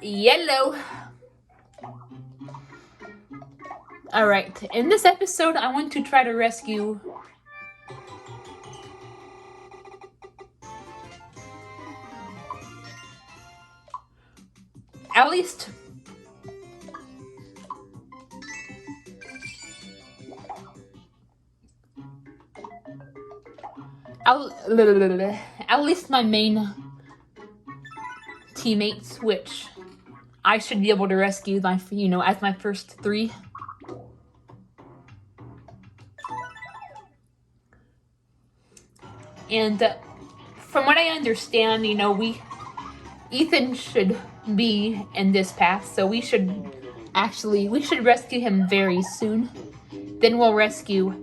Yellow. Alright, in this episode, I want to try to rescue at least at least my main teammates, which I should be able to rescue my, as my first 3. And from what I understand, Ethan should be in this path, so we should rescue him very soon. Then we'll rescue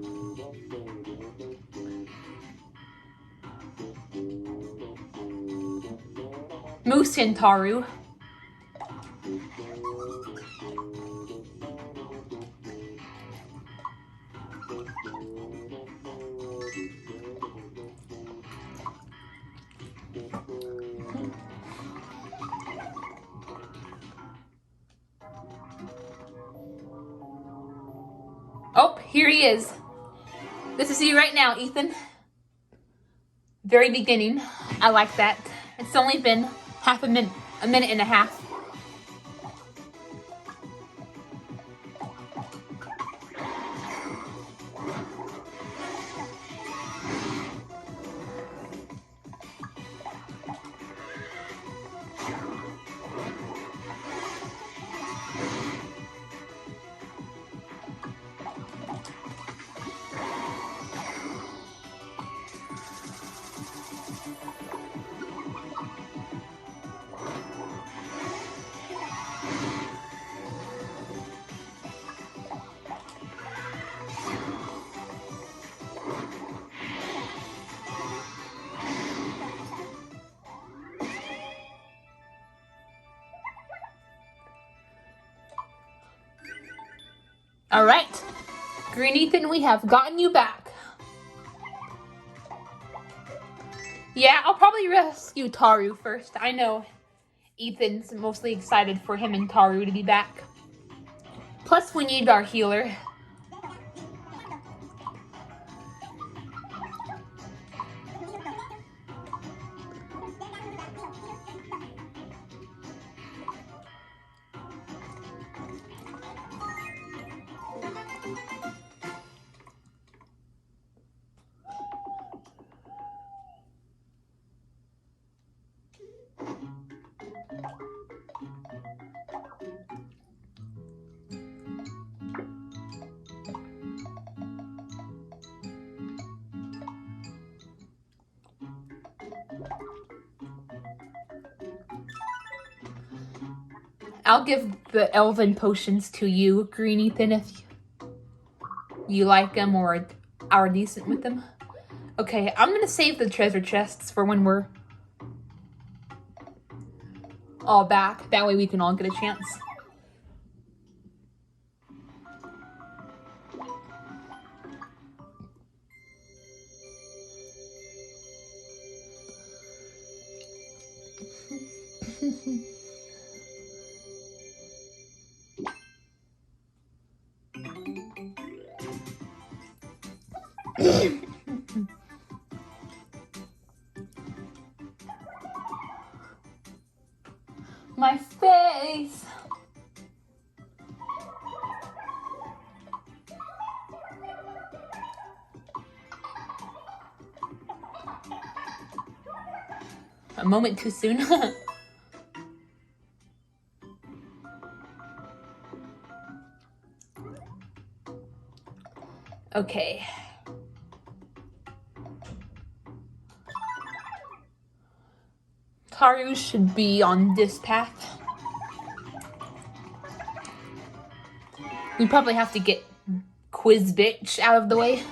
Moose and Taru. Oh, here he is. This is you right now, Ethan. Very beginning. I like that. It's only been a minute and a half. All right, Green Ethan, we have gotten you back. Yeah, I'll probably rescue Taru first. I know Ethan's mostly excited for him and Taru to be back. Plus, we need our healer. I'll give the elven potions to you, Green Ethan, if you like them or are decent with them. Okay, I'm gonna save the treasure chests for when we're all back. That way we can all get a chance. My face! A moment too soon. Okay. Taru should be on this path. We probably have to get Quiz Bitch out of the way.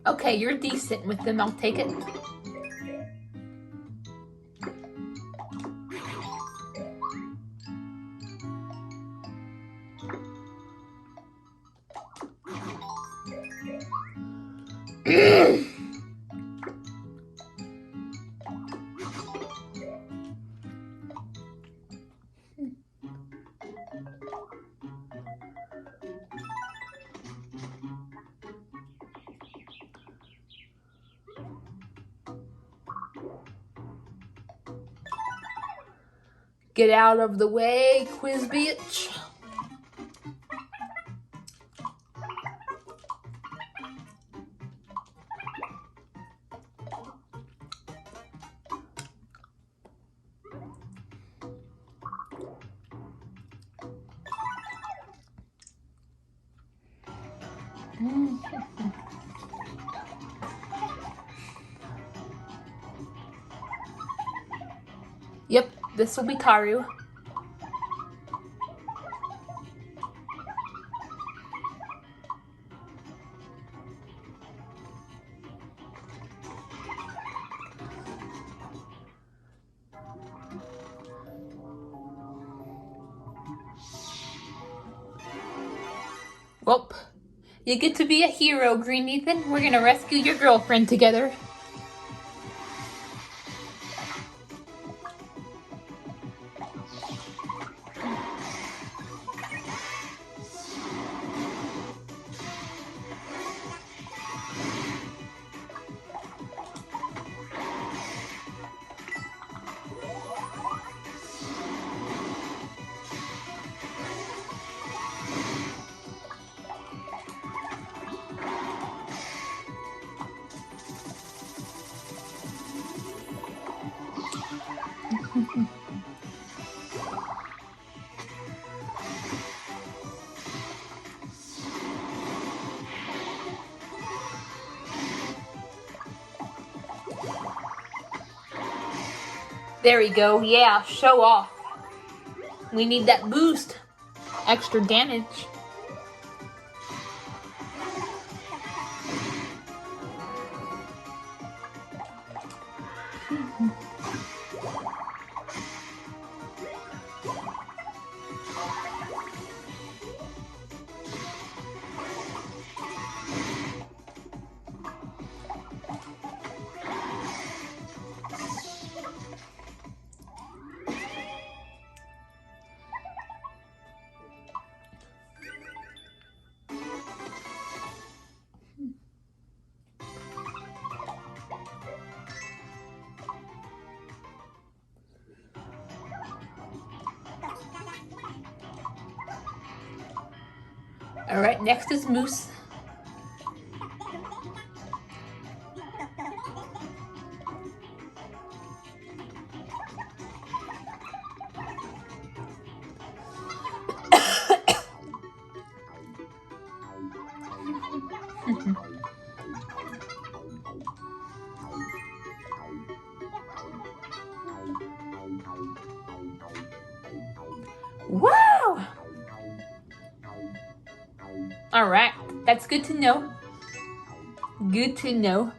Okay, you're decent with them. I'll take it. Get out of the way, quiz bitch. Yep, this will be Taru. Well, you get to be a hero, Green Ethan. We're gonna rescue your girlfriend together. There we go. Yeah, show off. We need that boost. Extra damage. Alright, next is Moose. Wow! Alright, that's good to know. Good to know.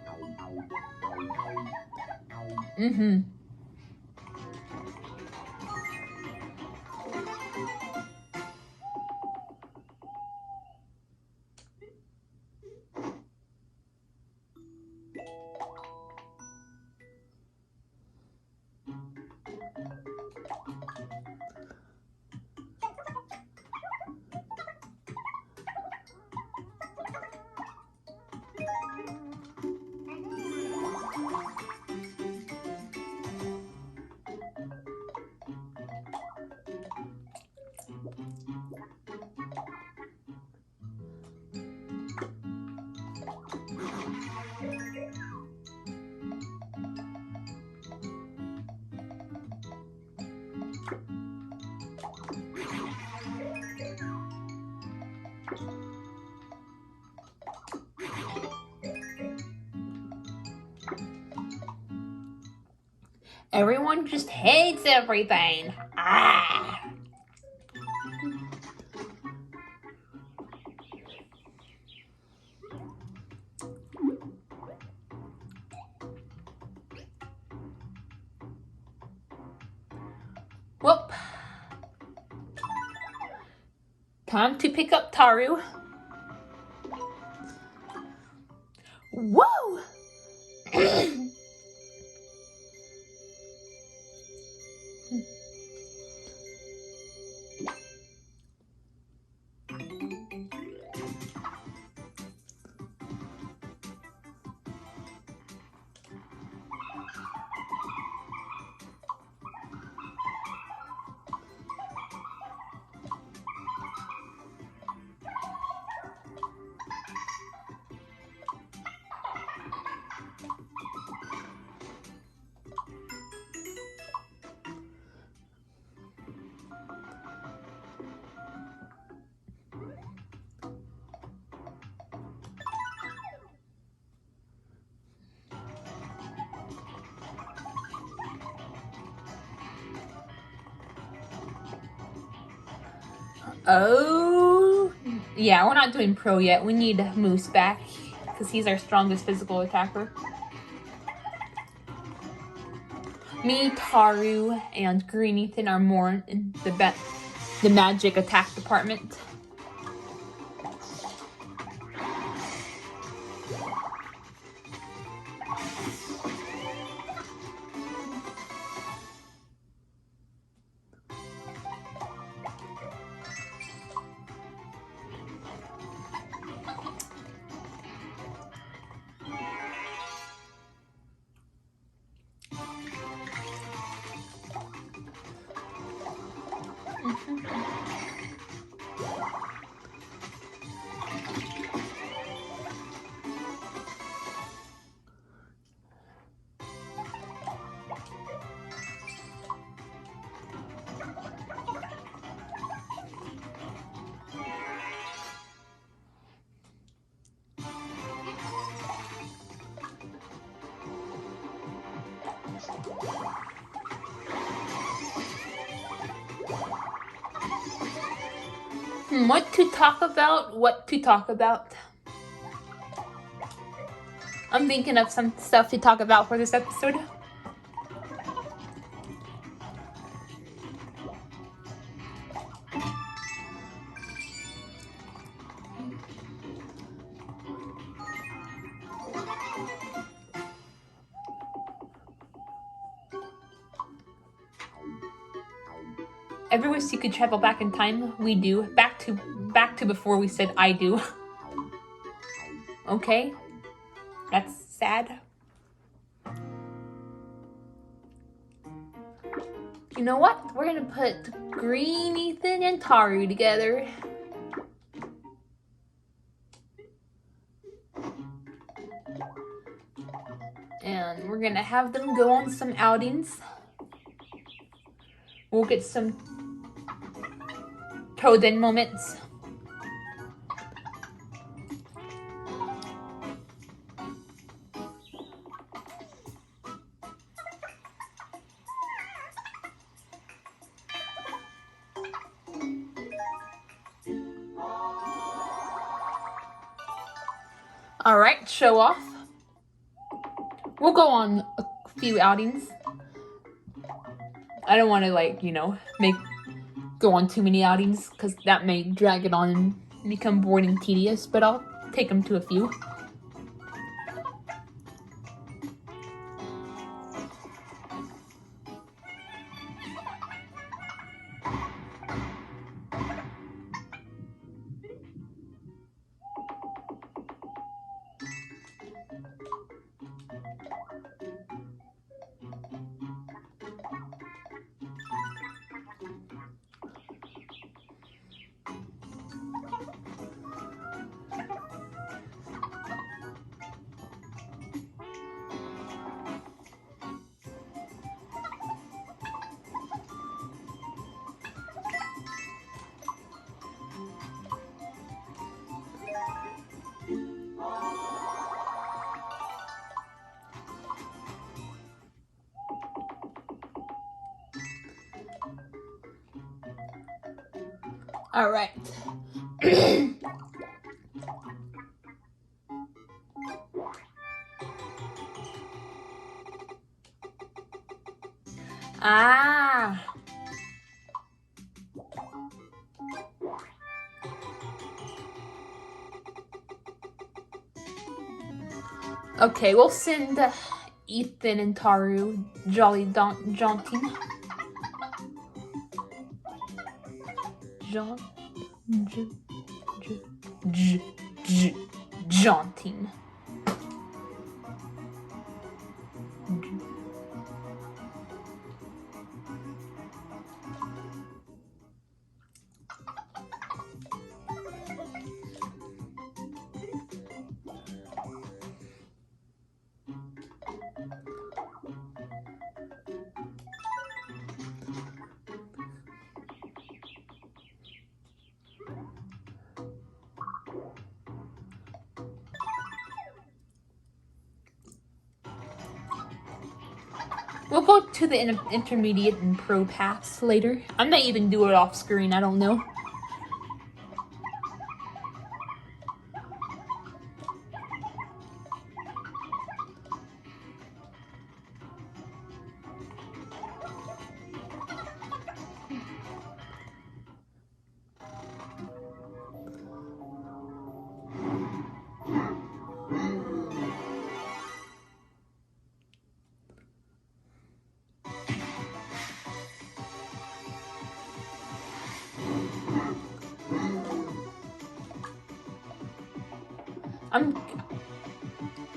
Everyone just hates everything. Ah! Whoop. Time to pick up Taru. Whoa! Oh, yeah, we're not doing pro yet. We need Moose back because he's our strongest physical attacker. Me, Taru, and Green Ethan are more in the magic attack department. What to talk about? What to talk about? I'm thinking of some stuff to talk about for this episode. Ever wish you could travel back in time? We do. Back to before we said I do. Okay. That's sad. You know what? We're gonna put Green Ethan and Taru together. And we're gonna have them go on some outings. We'll get some Toden moments. Alright, show off. We'll go on a few outings. I don't want to, go on too many outings because that may drag it on and become boring and tedious, but I'll take them to a few. All right. Ah. Okay, we'll send Ethan and Taru jaunting. Jaunting. We'll go to the intermediate and pro paths later. I might even do it off screen, I don't know.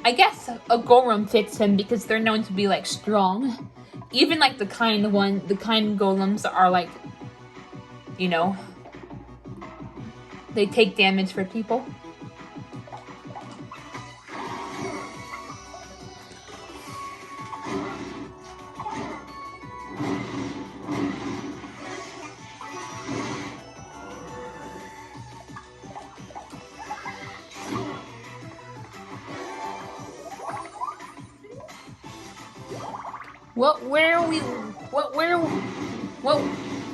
I guess a golem fits him because they're known to be like strong. Even like the kind golems are like, you know, they take damage for people.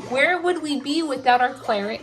Where would we be without our cleric?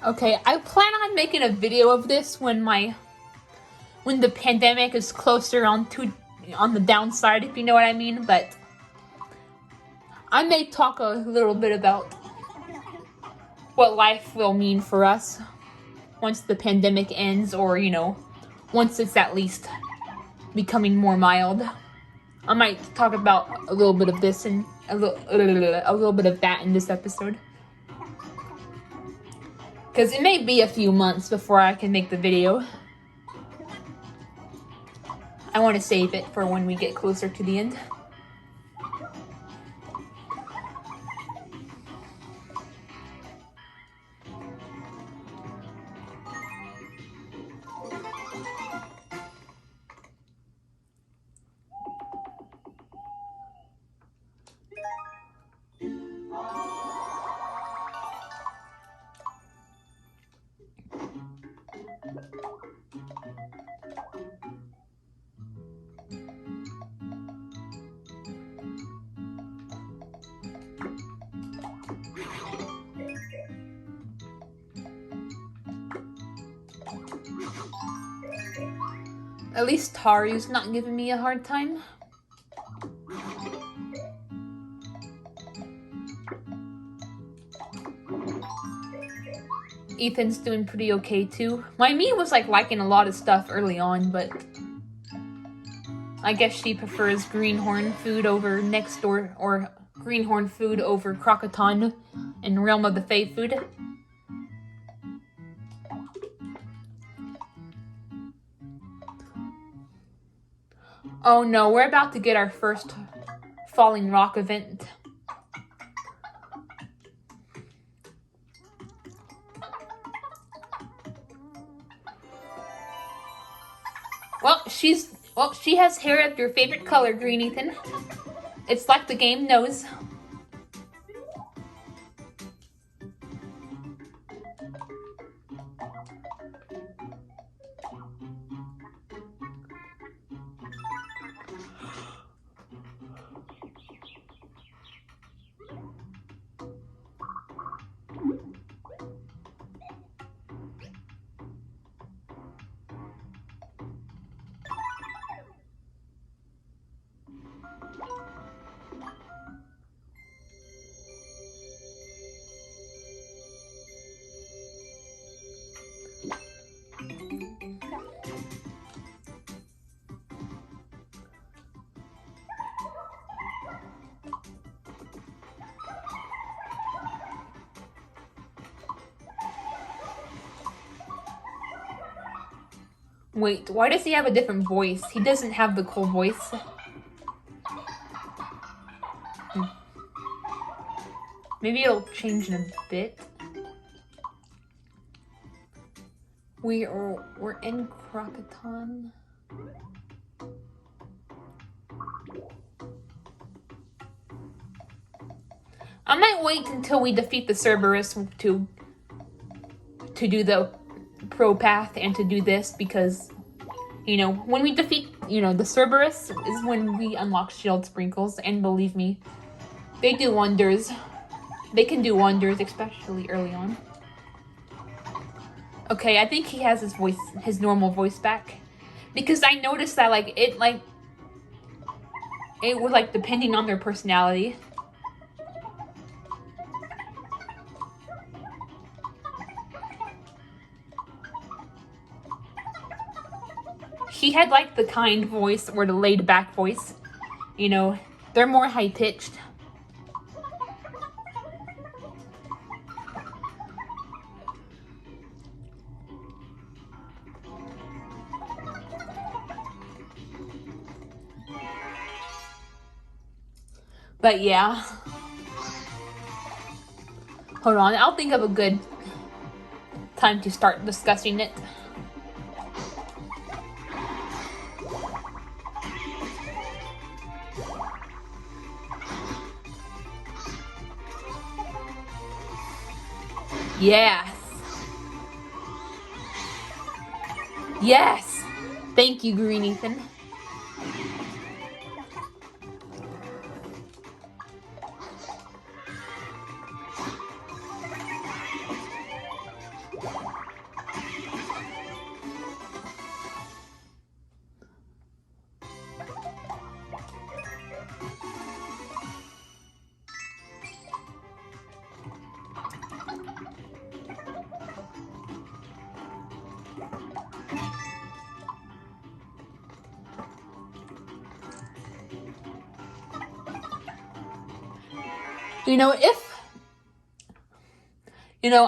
Okay, I plan on making a video of this when the pandemic is closer on the downside, if you know what I mean, but I may talk a little bit about what life will mean for us once the pandemic ends, or, you know, once it's at least becoming more mild. I might talk about a little bit of this and a little bit of that in this episode. Because it may be a few months before I can make the video. I want to save it for when we get closer to the end. At least Taru's not giving me a hard time. Ethan's doing pretty okay too. My Mii was like liking a lot of stuff early on, but I guess she prefers greenhorn food over next door, or greenhorn food over crocoton and realm of the fae food. Oh no, we're about to get our first falling rock event. Well, she has hair of your favorite color, Green Ethan. It's like the game knows. Wait, why does he have a different voice? He doesn't have the cool voice. Maybe it'll change in a bit. We're in Crocoton. I might wait until we defeat the Cerberus to do the pro path and to do this, because you know, when we defeat, you know, the Cerberus is when we unlock shield sprinkles, and believe me, they do wonders. They can do wonders, especially early on. Okay, I think he has his normal voice back, because I noticed that it was like depending on their personality. He had like the kind voice or the laid back voice. You know, they're more high pitched. But yeah. Hold on, I'll think of a good time to start discussing it. Yes. Yes. Thank you, Green Ethan.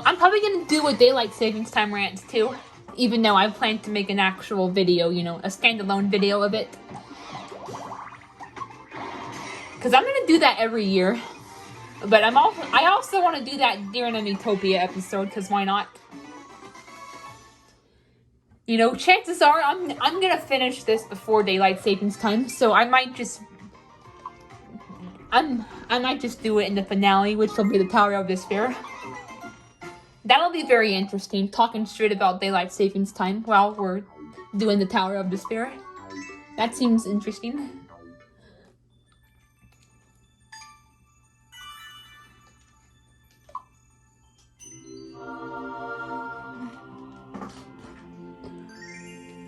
I'm probably gonna do a daylight savings time rant too, even though I plan to make an actual video, a standalone video of it. Because I'm gonna do that every year. But I also want to do that during a Miitopia episode, because why not? Chances are I'm gonna finish this before daylight savings time, so I might just do it in the finale, which will be the Tower of Despair. That'll be very interesting, talking straight about daylight savings time while we're doing the Tower of Despair. That seems interesting.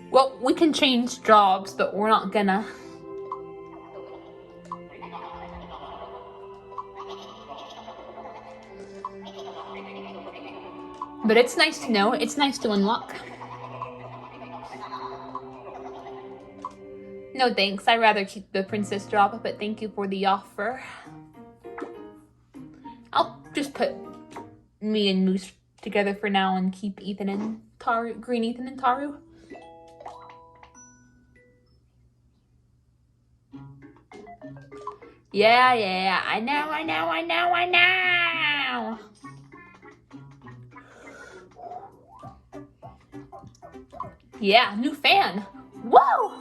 Well, we can change jobs, but we're not gonna. But it's nice to know. It's nice to unlock. No thanks. I'd rather keep the princess drop, but thank you for the offer. I'll just put me and Moose together for now and keep Ethan and Taru, Green Ethan and Taru. Yeah, I know. Yeah, new fan. Whoa!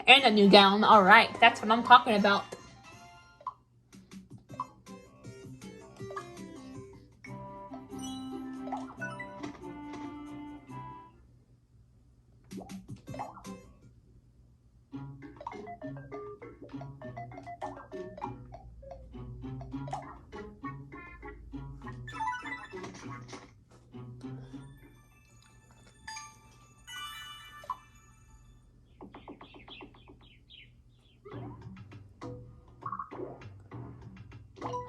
And a new gown. All right, that's what I'm talking about.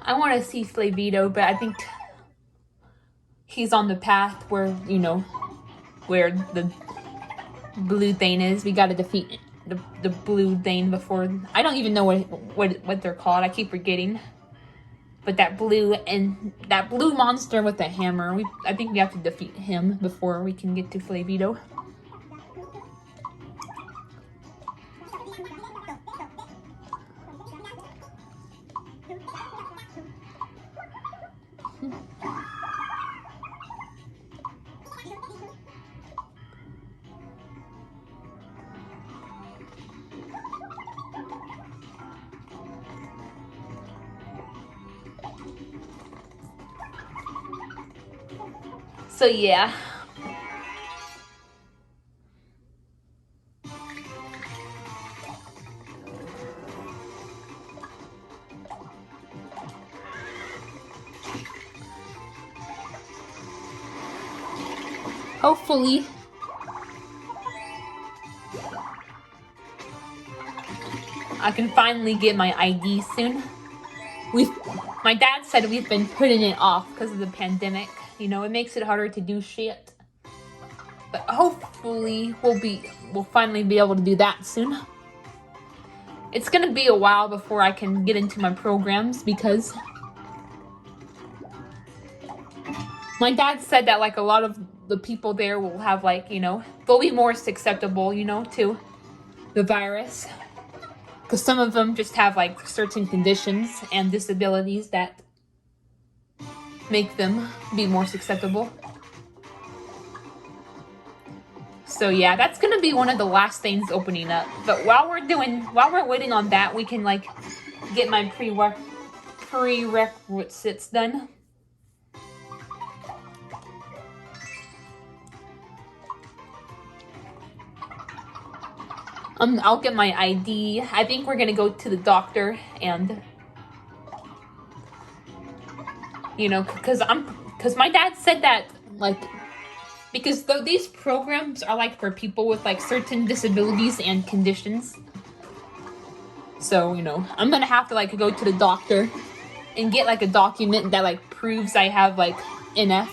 I want to see Flavito, but I think he's on the path where, you know, where the blue thing is. We got to defeat the blue thing before. I don't even know what they're called. I keep forgetting. But that blue monster with the hammer, I think we have to defeat him before we can get to Flavito. So yeah. Hopefully I can finally get my ID soon. My dad said we've been putting it off because of the pandemic. You know, it makes it harder to do shit. But hopefully we'll finally be able to do that soon. It's gonna be a while before I can get into my programs because my dad said that like a lot of the people there will have like, you know, they'll be more susceptible, you know, to the virus. Because some of them just have like certain conditions and disabilities that make them be more susceptible. So yeah, that's gonna be one of the last things opening up. But while we're waiting on that, we can like get my prerequisites done. I'll get my ID. I think we're gonna go to the doctor and, you know, because my dad said that like, because these programs are like for people with like certain disabilities and conditions. So, you know, I'm gonna have to like go to the doctor and get like a document that like proves I have like NF.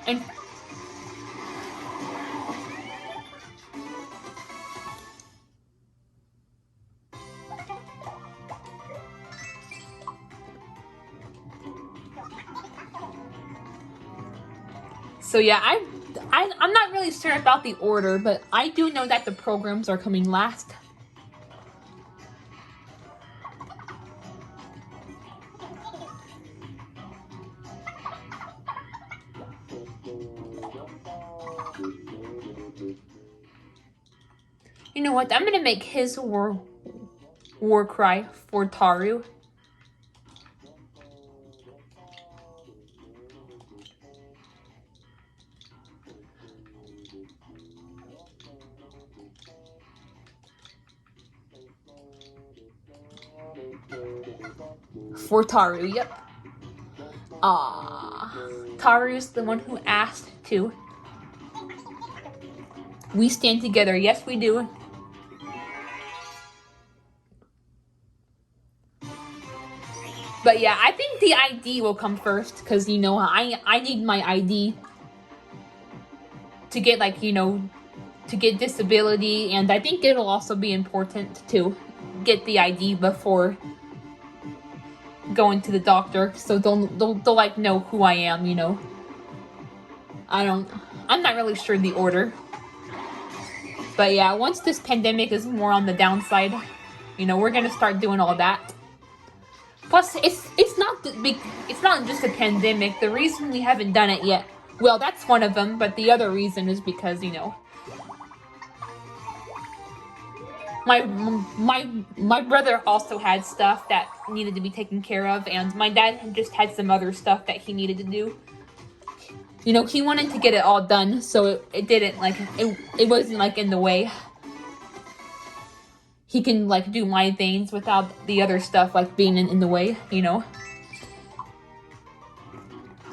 And so yeah, I'm not really sure about the order, but I do know that the programs are coming last. You know what? I'm gonna make his war cry for Taru. For Taru, yep. Taru's the one who asked to. We stand together. Yes, we do. But yeah, I think the ID will come first, because, you know, I need my ID to get, like, you know, to get disability, and I think it'll also be important to get the ID before going to the doctor, so they'll like know who I am, you know. I'm not really sure the order. But yeah, once this pandemic is more on the downside, you know, we're gonna start doing all that. Plus, it's not just a pandemic. The reason we haven't done it yet, well, that's one of them, but the other reason is because, you know, my brother also had stuff that needed to be taken care of, and my dad just had some other stuff that he needed to do. You know, he wanted to get it all done, so it didn't, like, it wasn't, like, in the way. He can, like, do my things without the other stuff, like, being in the way, you know?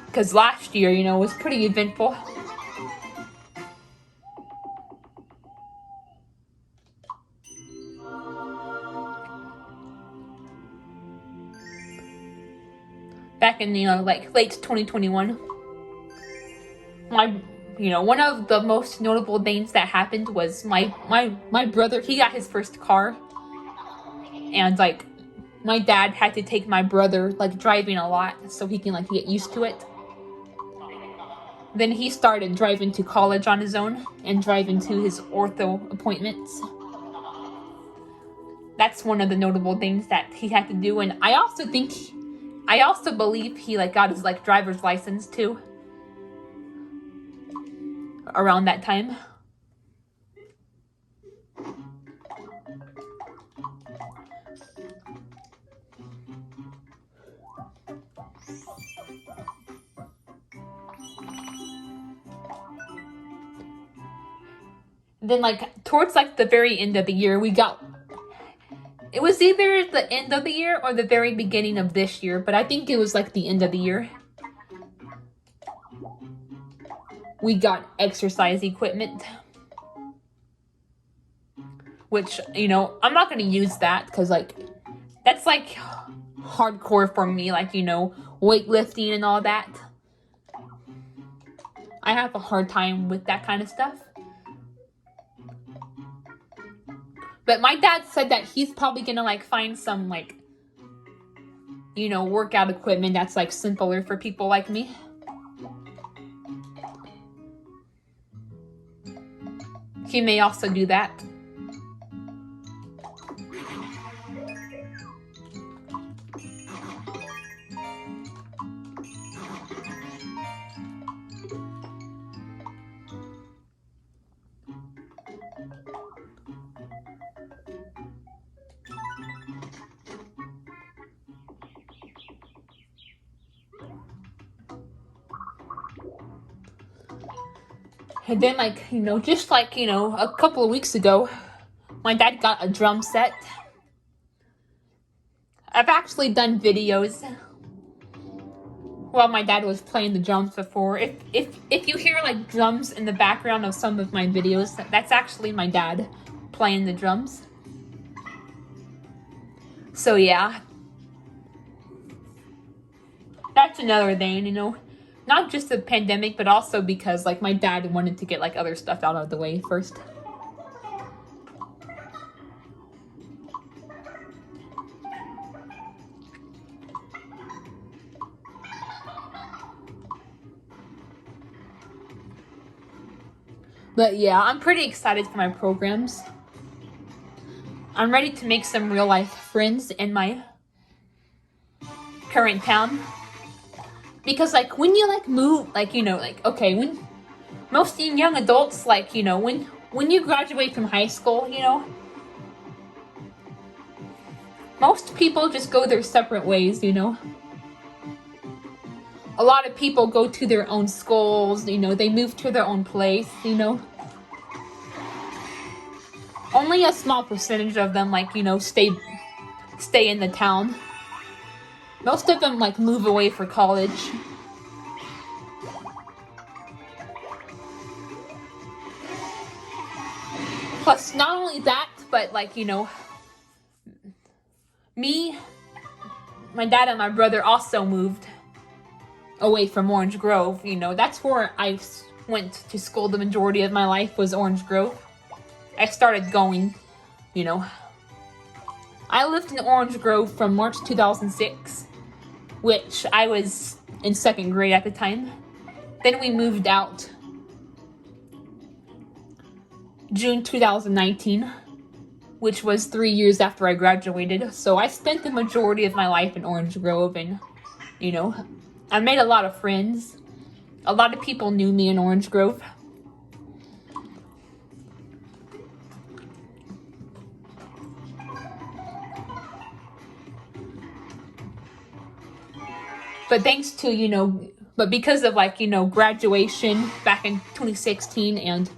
Because last year, you know, was pretty eventful. Back in, you know, like, late 2021. One of the most notable things that happened was my brother, he got his first car. And, like, my dad had to take my brother, like, driving a lot so he can, like, get used to it. Then he started driving to college on his own and driving to his ortho appointments. That's one of the notable things that he had to do. And I also believe he, like, got his, like, driver's license too. Around that time. Then, like, towards, like, the very end of the year, it was either the end of the year or the very beginning of this year, but I think it was, like, the end of the year. We got exercise equipment. Which, you know, I'm not going to use that because, like, that's, like, hardcore for me. Like, you know, weightlifting and all that. I have a hard time with that kind of stuff. But my dad said that he's probably going to, like, find some, like, you know, workout equipment that's, like, simpler for people like me. He may also do that. And then, like, you know, just like, you know, a couple of weeks ago, my dad got a drum set. I've actually done videos while my dad was playing the drums before. If you hear, like, drums in the background of some of my videos, that's actually my dad playing the drums. So, yeah. That's another thing, you know. Not just the pandemic, but also because, like, my dad wanted to get, like, other stuff out of the way first. But yeah, I'm pretty excited for my programs. I'm ready to make some real life friends in my current town. Because, like, when you, like, move, like, you know, like, okay, when most young adults, like, you know, when you graduate from high school, you know, most people just go their separate ways, you know. A lot of people go to their own schools, you know, they move to their own place, you know. Only a small percentage of them, like, you know, stay in the town. Most of them like move away for college. Plus, not only that, but like, you know, me, my dad and my brother also moved away from Orange Grove. You know, that's where I went to school the majority of my life, was Orange Grove. I started going, you know. I lived in Orange Grove from March 2006, which I was in 2nd grade at the time. Then we moved out June 2019, which was 3 years after I graduated. So I spent the majority of my life in Orange Grove, and, you know, I made a lot of friends. A lot of people knew me in Orange Grove. But thanks to, you know, but because of like, you know, graduation back in 2016 and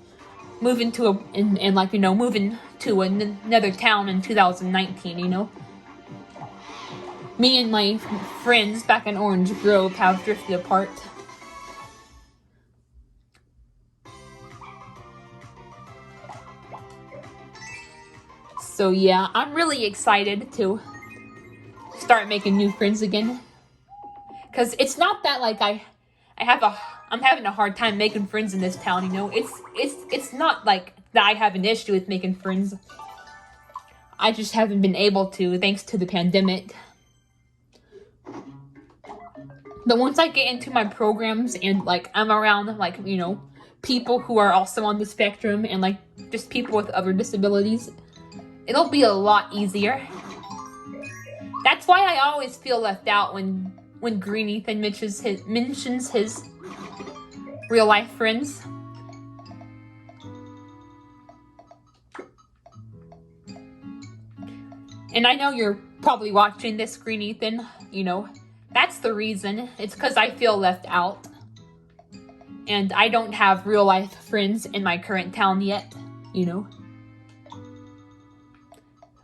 moving to like, you know, moving to another town in 2019, you know, me and my friends back in Orange Grove have drifted apart. So yeah, I'm really excited to start making new friends again. Cause it's not that like I'm having a hard time making friends in this town, you know. It's not like that I have an issue with making friends. I just haven't been able to, thanks to the pandemic. But once I get into my programs and like I'm around like, you know, people who are also on the spectrum and like just people with other disabilities, it'll be a lot easier. That's why I always feel left out when Green Ethan mentions his real life friends. And I know you're probably watching this, Green Ethan, you know, that's the reason. It's because I feel left out. And I don't have real life friends in my current town yet, you know.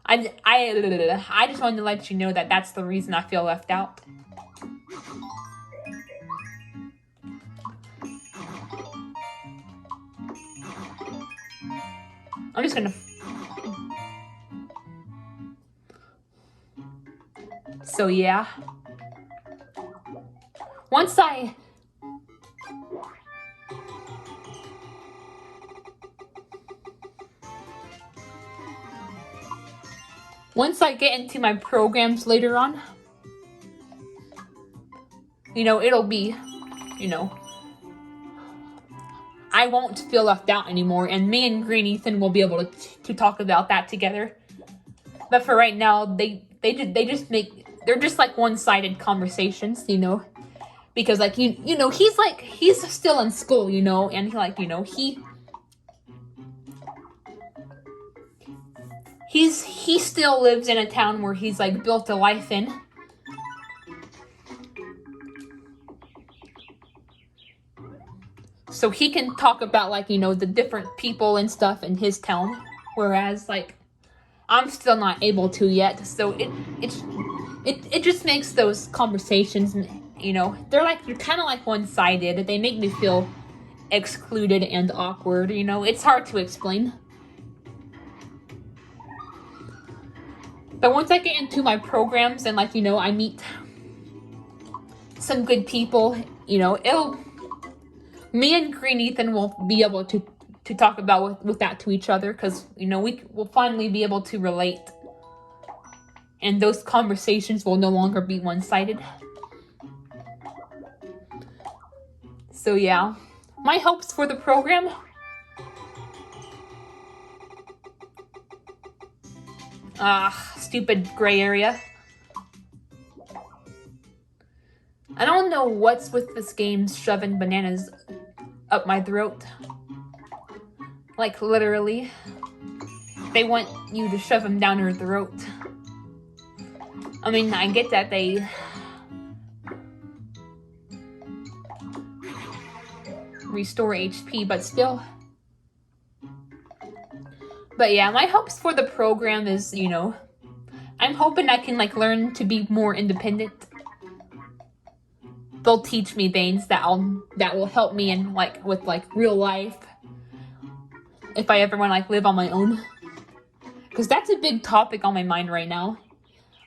I just wanted to let you know that that's the reason I feel left out. I'm just gonna... So yeah. Once I get into my programs later on, you know, it'll be, you know, I won't feel left out anymore, and me and Green Ethan will be able to talk about that together. But for right now, they're just like one-sided conversations, you know, because like you know he's still in school, you know, and like, you know, he still lives in a town where he's like built a life in. So he can talk about like, you know, the different people and stuff in his town, whereas like I'm still not able to yet. So it just makes those conversations, you know, they're kind of like one-sided. They make me feel excluded and awkward, you know. It's hard to explain. But once I get into my programs and like, you know, I meet some good people, you know, me and Green Ethan will be able to talk about with that to each other, because, you know, we will finally be able to relate. And those conversations will no longer be one-sided. So yeah, my hopes for the program. Stupid gray area. I don't know what's with this game shoving bananas up my throat. Like, literally. They want you to shove them down your throat. I mean, I get that they... restore HP, but still. But yeah, my hopes for the program is, you know, I'm hoping I can like learn to be more independent. they'll teach me things that will help me in like with like real life if I ever want to like live on my own, because that's a big topic on my mind right now.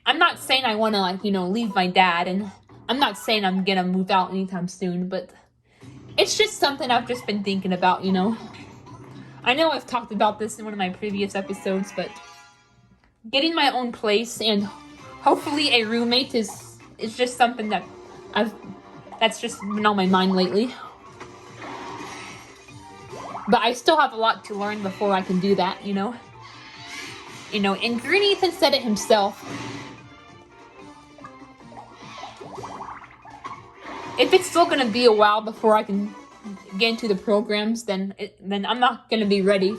I'm not saying I want to like, you know, leave my dad, and I'm not saying I'm gonna move out anytime soon, but it's just something I've just been thinking about, you know. I know I've talked about this in one of my previous episodes, but getting my own place and hopefully a roommate is just something that's just been on my mind lately. But I still have a lot to learn before I can do that, you know. You know, and Green Ethan said it himself. If it's still gonna be a while before I can get into the programs, then I'm not gonna be ready.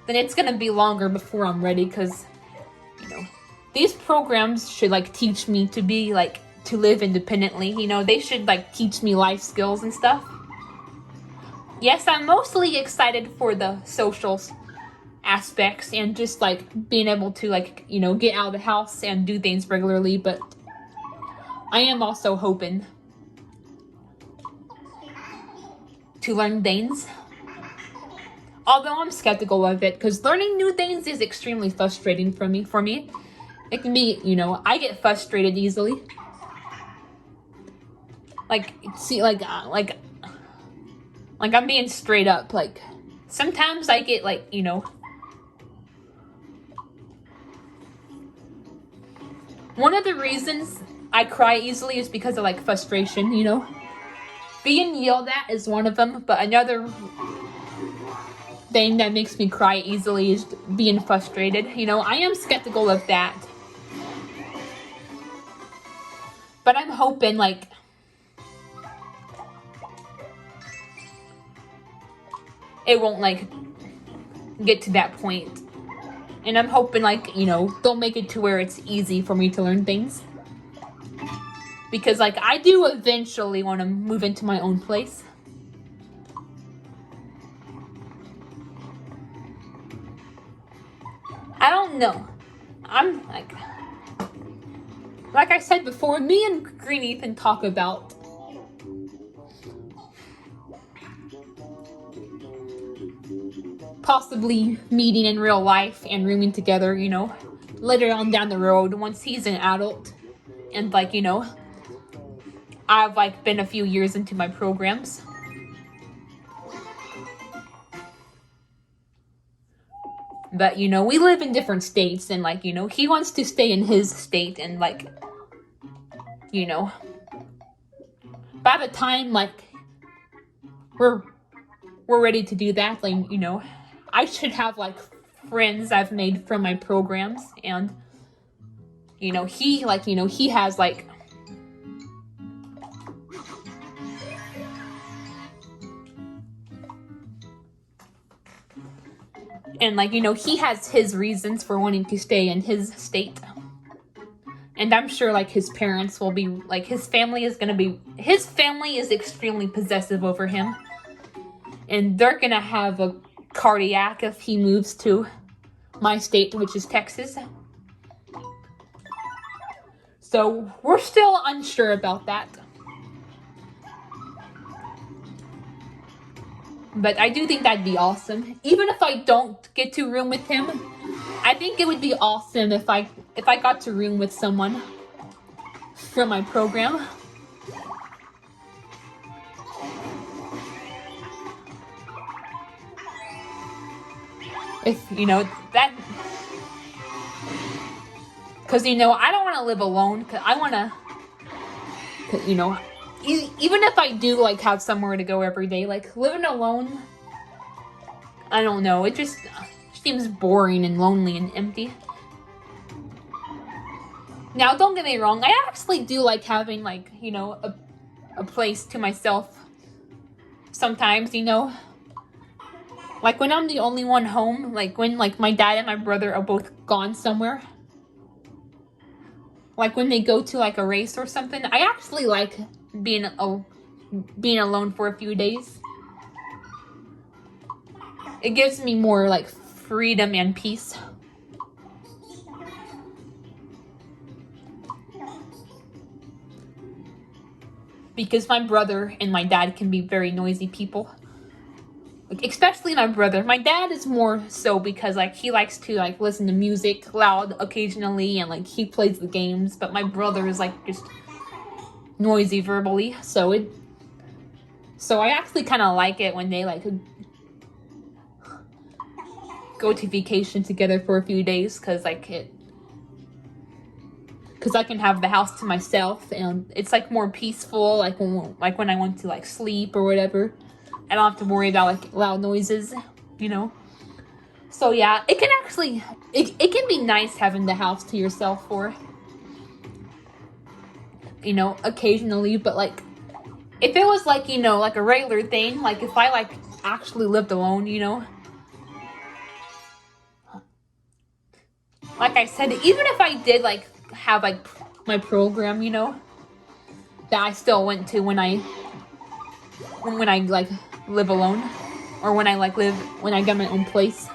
Then it's gonna be longer before I'm ready, because, you know, these programs should like teach me to be like to live independently. You know, they should like teach me life skills and stuff. Yes, I'm mostly excited for the social aspects and just like being able to like, you know, get out of the house and do things regularly, but I am also hoping to learn things. Although I'm skeptical of it, because learning new things is extremely frustrating for me. It can be, you know, I get frustrated easily. Like, see, like I'm being straight up. Like, sometimes I get like, you know, one of the reasons I cry easily is because of like frustration, you know. Being yelled at is one of them, but another thing that makes me cry easily is being frustrated. You know, I am skeptical of that. But I'm hoping like it won't like get to that point. And I'm hoping like, you know, they'll make it to where it's easy for me to learn things. Because like I do eventually want to move into my own place. I don't know. I'm like I said before, me and Green Ethan talk about possibly meeting in real life and rooming together, you know, later on down the road once he's an adult. And like, you know, I've like been a few years into my programs. But, you know, we live in different states, and like, you know, he wants to stay in his state, and like, you know, by the time like we're ready to do that, like, you know, I should have like friends I've made from my programs, and you know, he like, you know, he has like and like, you know, he has his reasons for wanting to stay in his state. And I'm sure like his parents will be like, his family is extremely possessive over him. And they're gonna have a cardiac if he moves to my state, which is Texas. So we're still unsure about that. But I do think that'd be awesome. Even if I don't get to room with him, I think it would be awesome if I got to room with someone from my program. If, you know, that... Because, you know, I don't want to live alone. Cause I want to, you know... Even if I do, like, have somewhere to go every day, like, living alone, I don't know, it just seems boring and lonely and empty. Now, don't get me wrong, I actually do like having, like, you know, a place to myself sometimes, you know. Like, when I'm the only one home, like, when, like, my dad and my brother are both gone somewhere. Like, when they go to, like, a race or something, I actually like being alone for a few days. It gives me more like freedom and peace. because my brother and my dad can be very noisy people. Like, especially my brother. My dad is more so because like he likes to like listen to music loud occasionally, and like he plays the games, but my brother is like just noisy verbally. So I actually kind of like it when they like go to vacation together for a few days, because I can have the house to myself, and it's like more peaceful, like when I want to like sleep or whatever. I don't have to worry about like loud noises, you know. So yeah, it can actually it can be nice having the house to yourself for, you know, occasionally. But like if it was like, you know, like a regular thing, like if I like actually lived alone, you know, like I said, even if I did like have like my program, you know, that I still went to when I like live alone, or when I get my own place,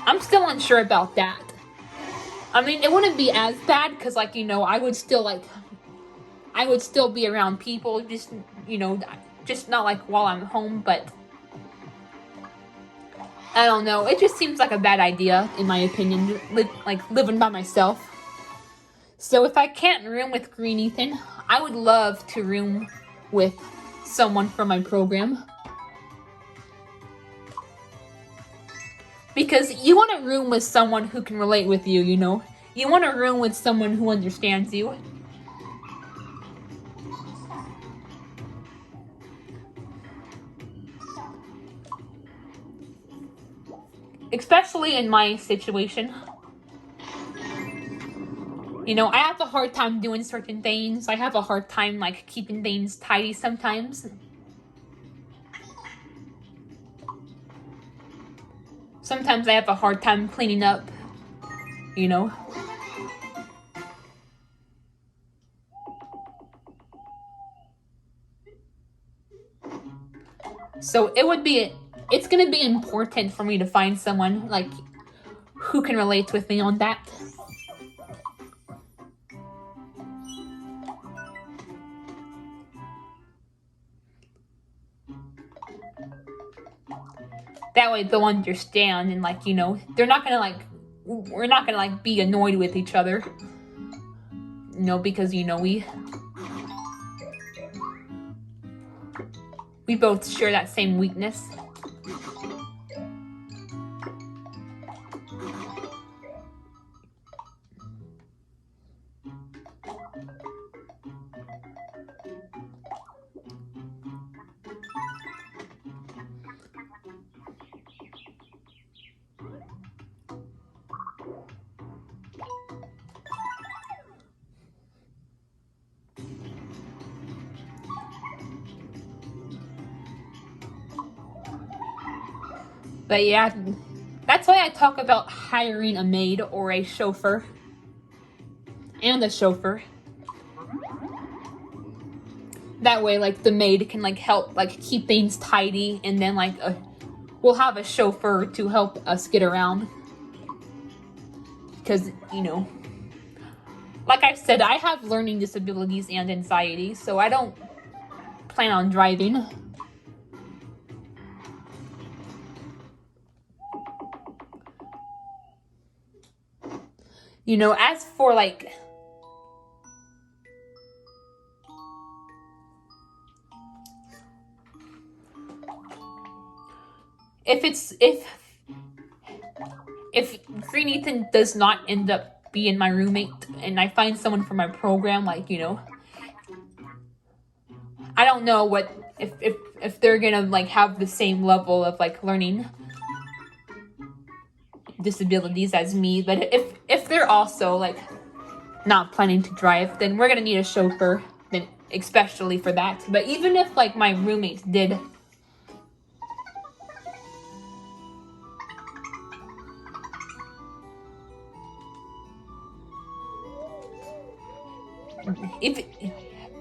I'm still unsure about that. I mean, it wouldn't be as bad because, like, you know, I would still be around people, just, you know, just not like while I'm home. But I don't know, it just seems like a bad idea in my opinion, living by myself. So if I can't room with Green Ethan, I would love to room with someone from my program. Because you want to room with someone who can relate with you, you know? You want to room with someone who understands you. Especially in my situation. You know, I have a hard time doing certain things. I have a hard time, like, keeping things tidy sometimes. Sometimes I have a hard time cleaning up, you know. So it's gonna be important for me to find someone, like, who can relate with me on that. That way they'll understand, and like, you know, we're not gonna like be annoyed with each other. You know, because, you know, we both share that same weakness. But yeah, that's why I talk about hiring a maid or a chauffeur. And a chauffeur. That way, like, the maid can, like, help, like, keep things tidy, and then, like, we'll have a chauffeur to help us get around. Because, you know, like I said, I have learning disabilities and anxiety, so I don't plan on driving. You know, as for, like, if Green Ethan does not end up being my roommate, and I find someone for my program, like, you know, I don't know what if they're gonna like have the same level of like learning disabilities as me. But if they're also like not planning to drive, then we're gonna need a chauffeur, then especially for that. But even if like my roommates did,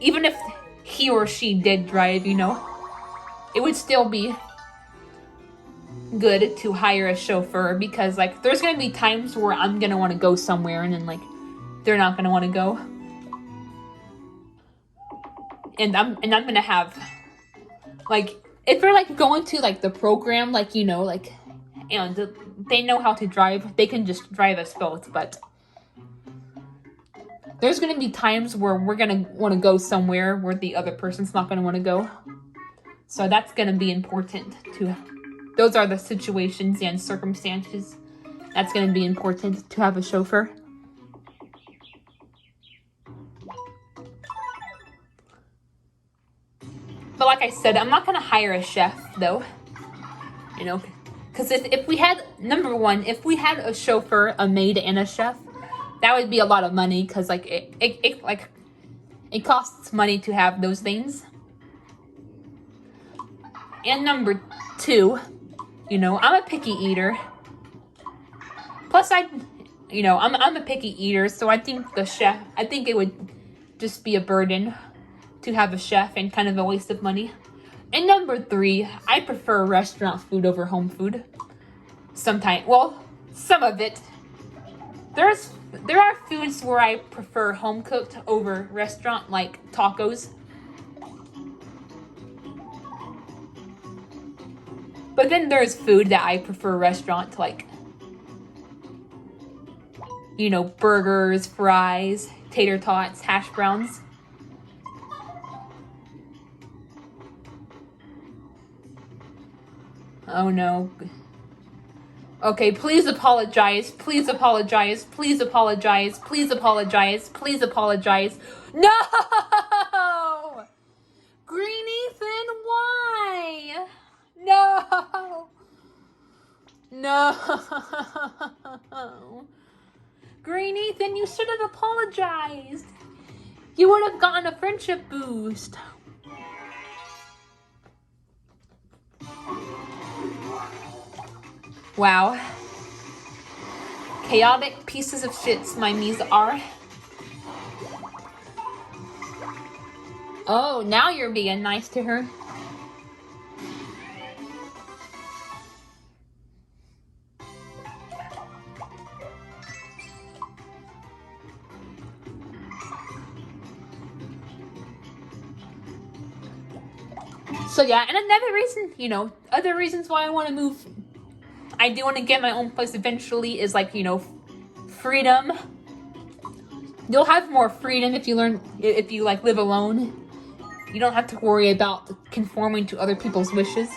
even if he or she did drive, you know, it would still be good to hire a chauffeur, because like there's gonna be times where I'm gonna want to go somewhere, and then like they're not gonna want to go. And I'm gonna have, like, if they're like going to like the program, like, you know, like, and they know how to drive, they can just drive us both. But there's gonna be times where we're gonna want to go somewhere where the other person's not gonna want to go. So that's gonna be important too. Those are the situations and circumstances that's gonna be important to have a chauffeur. But like I said, I'm not gonna hire a chef though, you know, because if we had, number one, if we had a chauffeur, a maid, and a chef, that would be a lot of money, because like it costs money to have those things. And number two, you know, I'm a picky eater. Plus I'm a picky eater, so I think it would just be a burden to have a chef and kind of a waste of money. And number three, I prefer restaurant food over home food. Sometimes, well, some of it. There are foods where I prefer home cooked over restaurant, like tacos. But then there's food that I prefer restaurant, like, you know, burgers, fries, tater tots, hash browns. Oh no. Okay, please apologize. Please apologize. Please apologize. Please apologize. Please apologize. No! Green Ethan, why? No! No! Green Ethan, you should have apologized. You would have gotten a friendship boost. Wow. Chaotic pieces of shits my Miis are. Oh, now you're being nice to her. So yeah, and another reason, you know, other reasons why I want to move, I do want to get my own place eventually, is like, you know, freedom. You'll have more freedom if you like live alone. You don't have to worry about conforming to other people's wishes.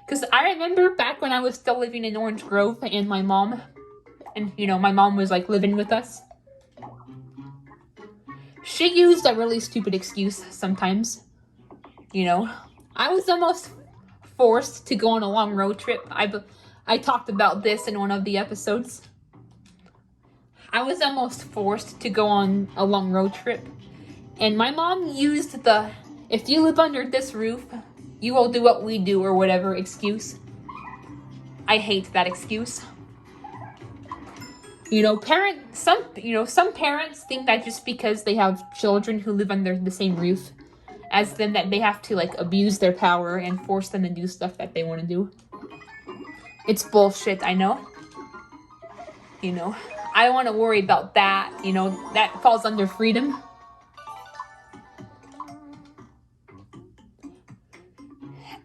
Because I remember back when I was still living in Orange Grove and my mom was like living with us. She used a really stupid excuse sometimes. You know, I was almost forced to go on a long road trip. I talked about this in one of the episodes. I was almost forced to go on a long road trip. And my mom used if you live under this roof, you will do what we do or whatever excuse. I hate that excuse. You know, some parents think that just because they have children who live under the same roof as them, that they have to like abuse their power and force them to do stuff that they want to do. It's bullshit, I know. You know, I don't want to worry about that. You know, that falls under freedom.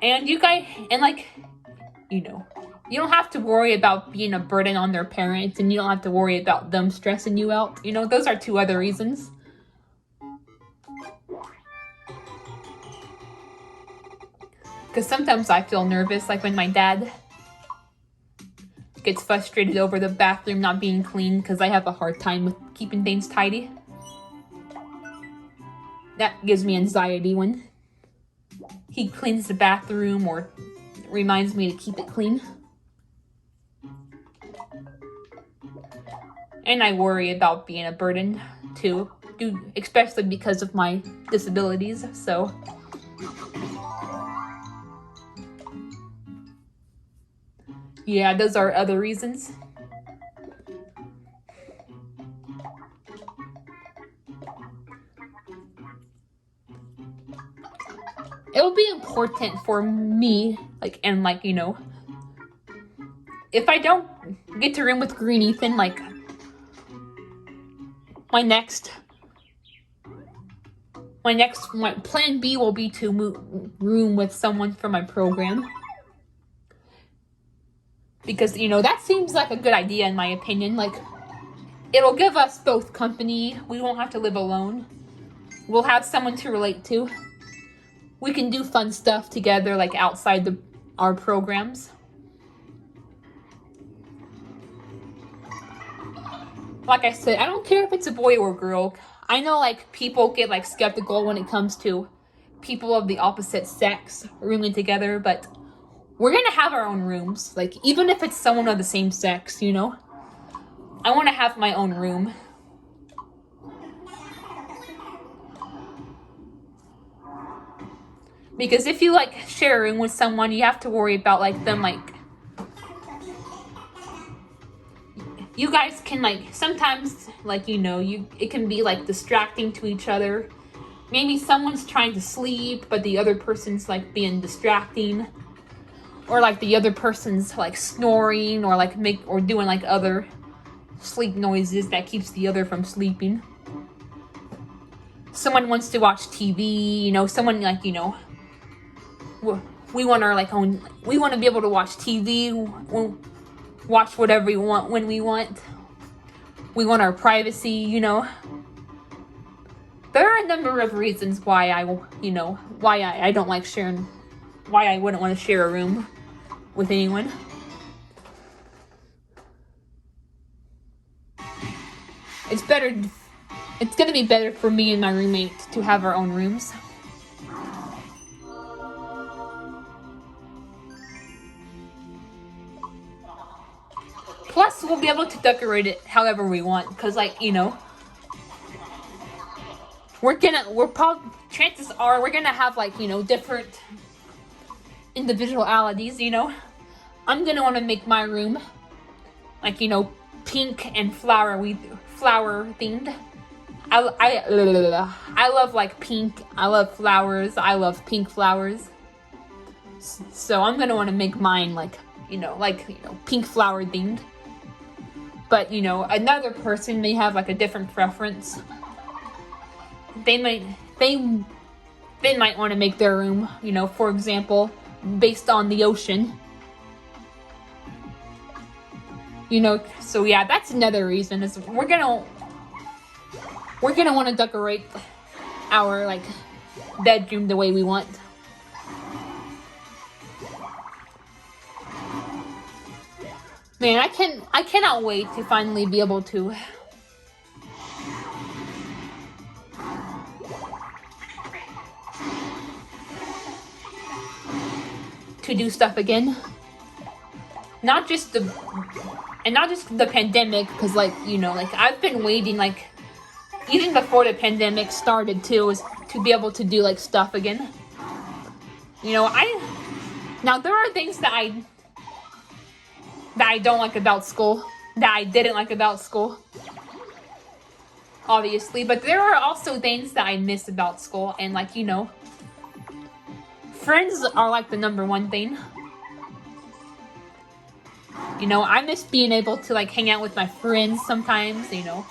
And you guys, and like, you know, you don't have to worry about being a burden on their parents, and you don't have to worry about them stressing you out. You know, those are two other reasons. Because sometimes I feel nervous, like when my dad gets frustrated over the bathroom not being clean, because I have a hard time with keeping things tidy. That gives me anxiety when he cleans the bathroom or reminds me to keep it clean. And I worry about being a burden too, especially because of my disabilities, so. Yeah, those are other reasons. It will be important for me, like, and like, you know, if I don't get to room with Green Ethan, like, my plan B will be to move room with someone from my program. Because, you know, that seems like a good idea in my opinion. Like, it'll give us both company. We won't have to live alone. We'll have someone to relate to. We can do fun stuff together, like outside our programs. Like I said, I don't care if it's a boy or a girl. I know, like, people get, like, skeptical when it comes to people of the opposite sex rooming together, but we're gonna have our own rooms. Like, even if it's someone of the same sex, you know? I want to have my own room. Because if you, like, share a room with someone, you have to worry about, like, them, like... You guys can, like, sometimes, like, you know, it can be, like, distracting to each other. Maybe someone's trying to sleep, but the other person's, like, being distracting. Or, like, the other person's, like, snoring or, like, doing, like, other sleep noises that keeps the other from sleeping. Someone wants to watch TV, you know, someone, like, you know... We want our, like, own... We want to be able to watch TV, watch whatever we want when we want. We want our privacy, you know. There are a number of reasons why I don't like sharing... Why I wouldn't want to share a room with anyone. It's gonna be better for me and my roommate to have our own rooms. Plus, we'll be able to decorate it however we want, because, like, you know, chances are we're gonna have, like, you know, different individualities, you know. I'm gonna want to make my room, like, you know, pink and flower themed. I love, like, pink. I love flowers. I love pink flowers. So I'm gonna want to make mine, like, you know, pink flower themed. But, you know, another person may have, like, a different preference. They might want to make their room, you know, for example, based on the ocean. You know, so yeah, that's another reason is we're gonna want to decorate our, like, bedroom the way we want. Man, I cannot wait to finally be able to do stuff again. Not just the pandemic, because, like, you know, like, I've been waiting, like, even before the pandemic started too, is to be able to do, like, stuff again. You know, now there are things that I don't like about school, that I didn't like about school, obviously, but there are also things that I miss about school, and, like, you know, friends are, like, the number one thing. You know, I miss being able to, like, hang out with my friends sometimes, you know.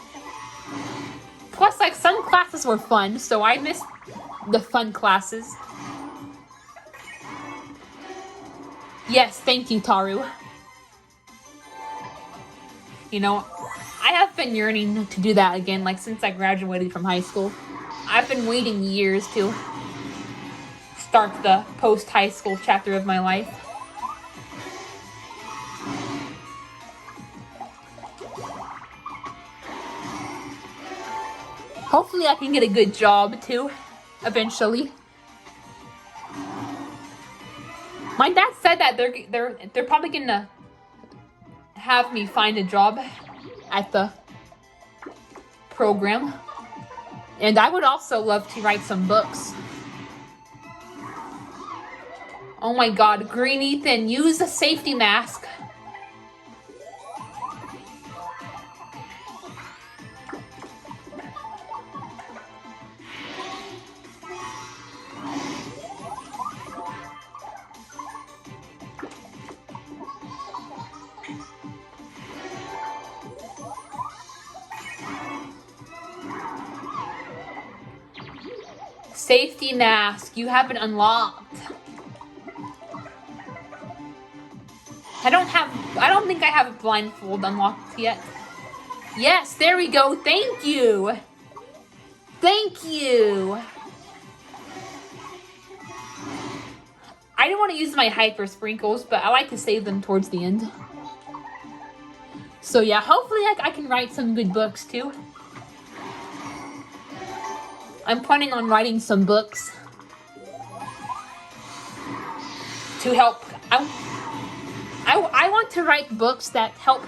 Plus, like, some classes were fun, so I miss the fun classes. Yes, thank you, Taru. You know, I have been yearning to do that again, like, since I graduated from high school. I've been waiting years to start the post-high school chapter of my life. Hopefully I can get a good job, too, eventually. My dad said that they're probably gonna have me find a job at the program. And I would also love to write some books. Oh my god, Green Ethan, use a safety mask. Safety mask. You have it unlocked. I don't think I have a blindfold unlocked yet. Yes, there we go. Thank you. Thank you. I don't want to use my hyper sprinkles, but I like to save them towards the end. So yeah, hopefully I can write some good books too. I'm planning on writing some books to help. I want to write books that help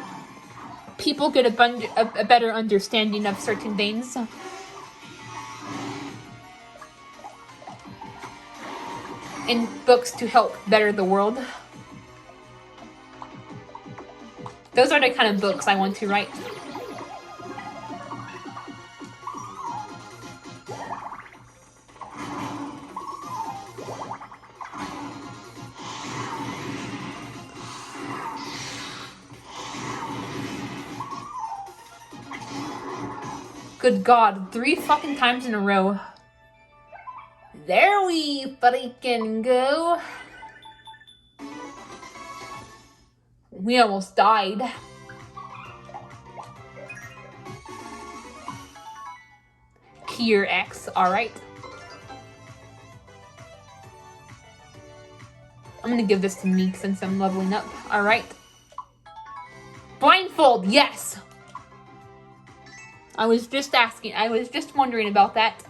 people get a better understanding of certain things. And books to help better the world. Those are the kind of books I want to write. Good God, 3 fucking times in a row. There we freaking go. We almost died. Tier X, alright. I'm gonna give this to Meek since I'm leveling up. Alright. Blindfold, yes! I was just wondering about that.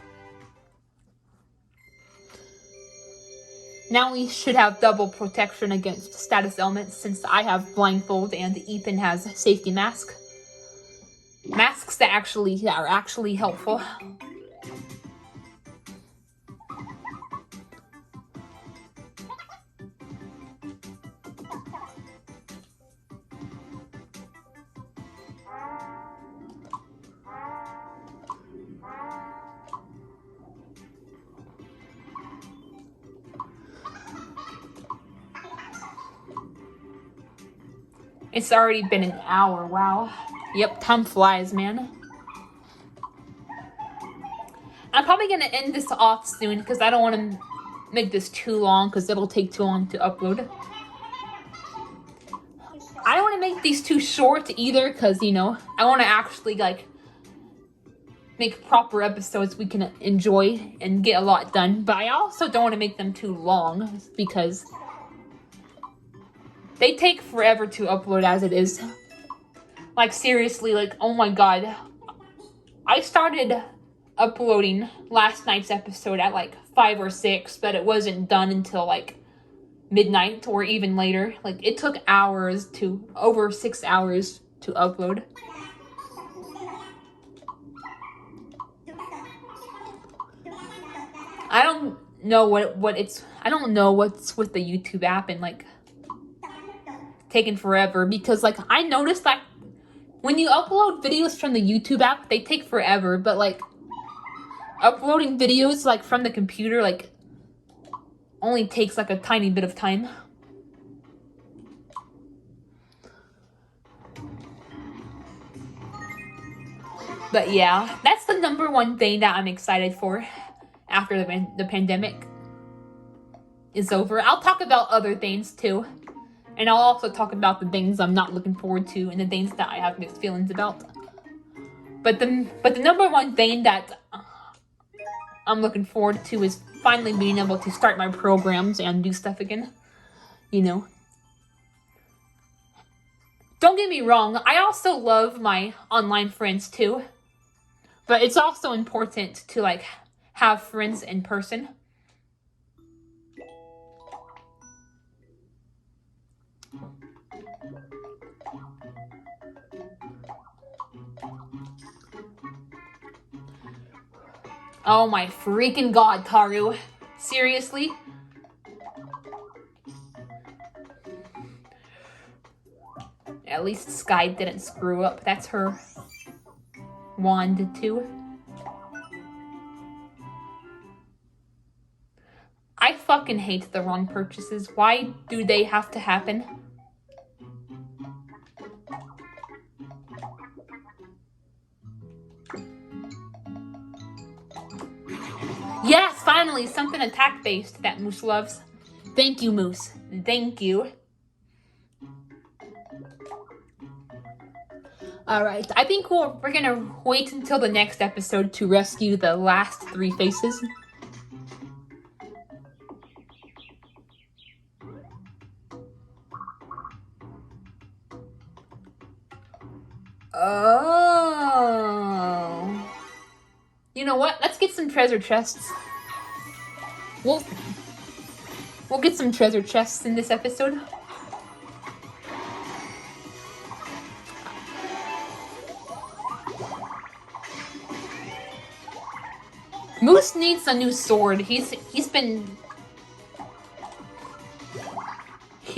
Now we should have double protection against status elements since I have blindfold and Ethan has safety mask. Masks that are actually helpful. It's already been an hour, wow. Yep, time flies, man. I'm probably gonna end this off soon because I don't want to make this too long because it'll take too long to upload. I don't want to make these too short either because, you know, I want to actually, like, make proper episodes we can enjoy and get a lot done. But I also don't want to make them too long because they take forever to upload as it is. Like, seriously, like, oh my God. I started uploading last night's episode at, like, 5 or 6, but it wasn't done until, like, midnight or even later. Like, it took over 6 hours to upload. I don't know I don't know what's with the YouTube app and, like, taking forever because, like, I noticed that when you upload videos from the YouTube app, they take forever, but, like, uploading videos, like, from the computer, like, only takes, like, a tiny bit of time. But yeah, that's the #1 thing that I'm excited for after the pandemic is over. I'll talk about other things too. And I'll also talk about the things I'm not looking forward to and the things that I have mixed feelings about. But the #1 thing that I'm looking forward to is finally being able to start my programs and do stuff again. You know. Don't get me wrong, I also love my online friends too. But it's also important to, like, have friends in person. Oh my freaking God, Taru. Seriously? At least Sky didn't screw up. That's her wand too. I fucking hate the wrong purchases. Why do they have to happen? Yes, finally, something attack-based that Moose loves. Thank you, Moose. Thank you. Alright, I think we're gonna wait until the next episode to rescue the last 3 faces. Oh. You know what? Let's get some treasure chests. We'll get some treasure chests in this episode. Moose needs a new sword. He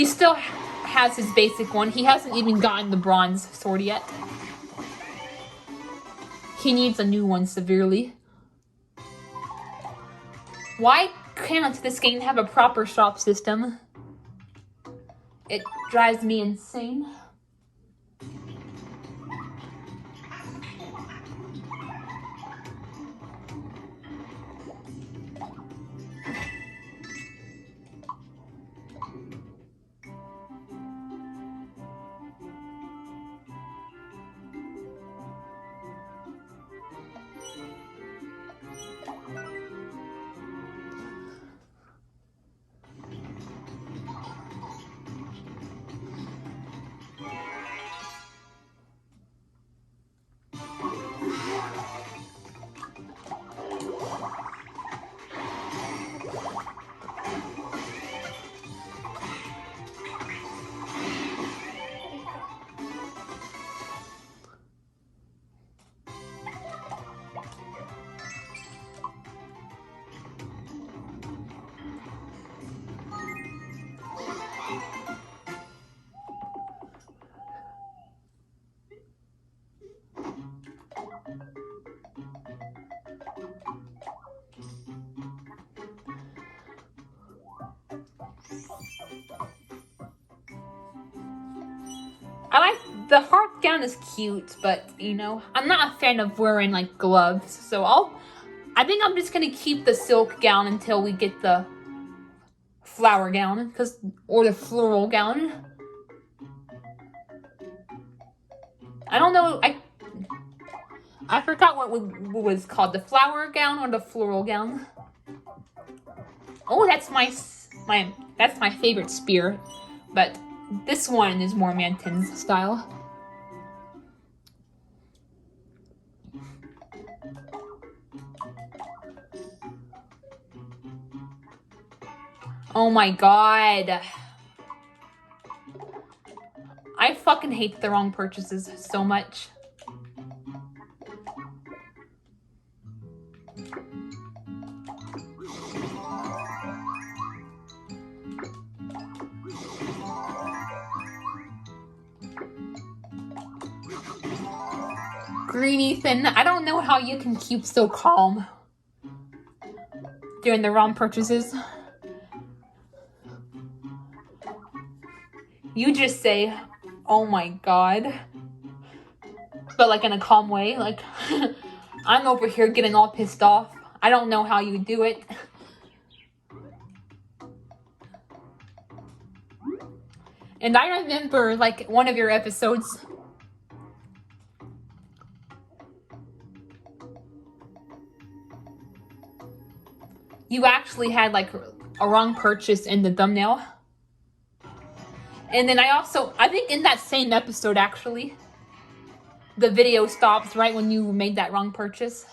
still has his basic one. He hasn't even gotten the bronze sword yet. He needs a new one severely. Why can't this game have a proper shop system? It drives me insane. I like the heart gown is cute, but you know, I'm not a fan of wearing like gloves. So I think I'm just gonna keep the silk gown until we get the flower gown, or the floral gown. I don't know. I forgot what was called, the flower gown or the floral gown. Oh, that's my favorite spear, but this one is more Manton's style. Oh my god. I fucking hate the wrong purchases so much. Green Ethan, I don't know how you can keep so calm during the wrong purchases. You just say, oh my god. But like in a calm way, like I'm over here getting all pissed off. I don't know how you do it. And I remember like one of your episodes, you actually had like a wrong purchase in the thumbnail. And then I think in that same episode actually, the video stops right when you made that wrong purchase.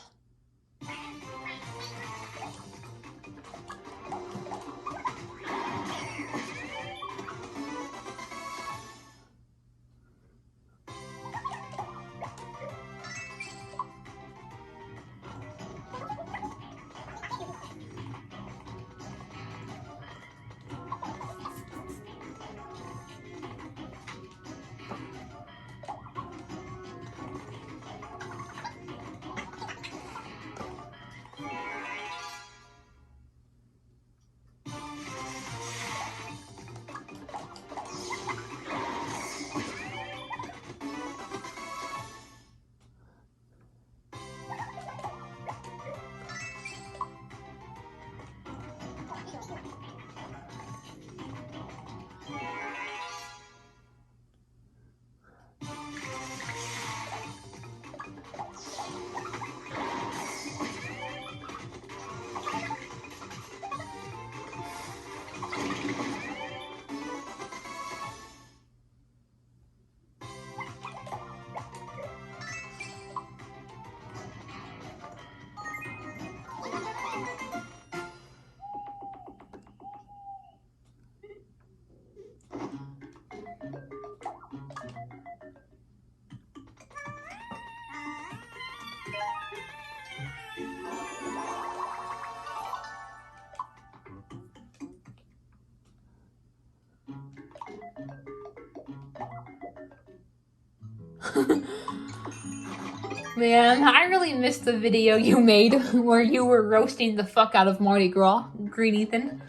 Man, I really missed the video you made where you were roasting the fuck out of Mardi Gras, Green Ethan.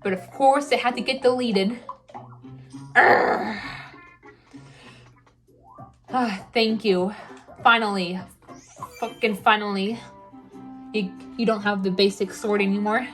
But of course, it had to get deleted. Thank you. Finally. Fucking finally. You don't have the basic sword anymore.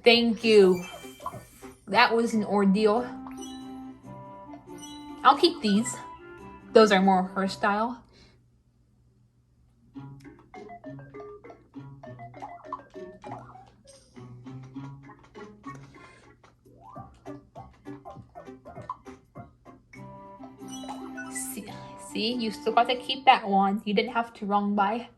Thank you. That was an ordeal. I'll keep these. Those are more her style. See, you still got to keep that one. You didn't have to wrong buy.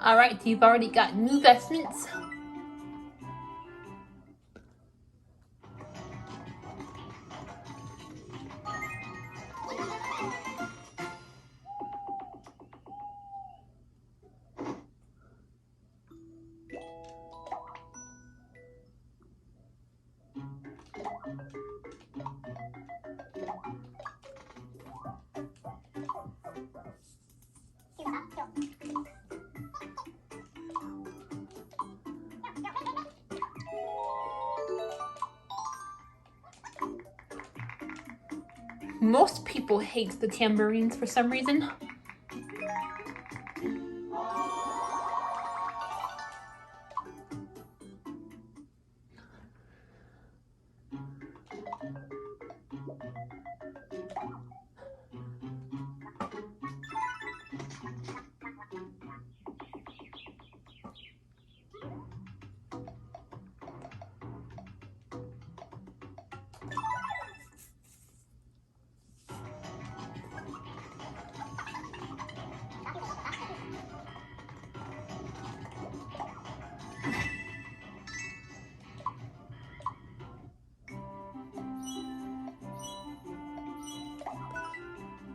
Alright, you've already got new vestments. Most people hate the tambourines for some reason.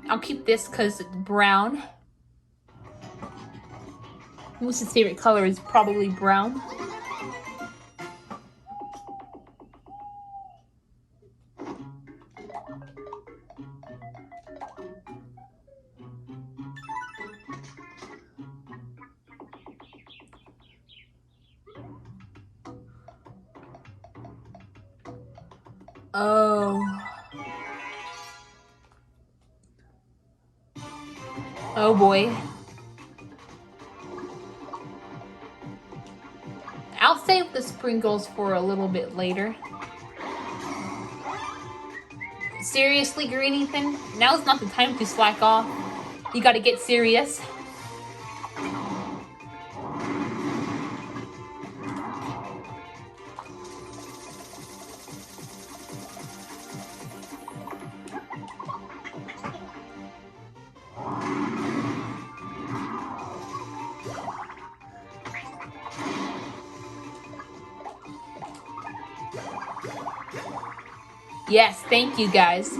I'll keep this because it's brown. Moose's favorite color is probably brown. Oh. Oh boy. I'll save the sprinkles for a little bit later. Seriously, Green Ethan? Now's not the time to slack off. You gotta get serious. Yes, thank you guys.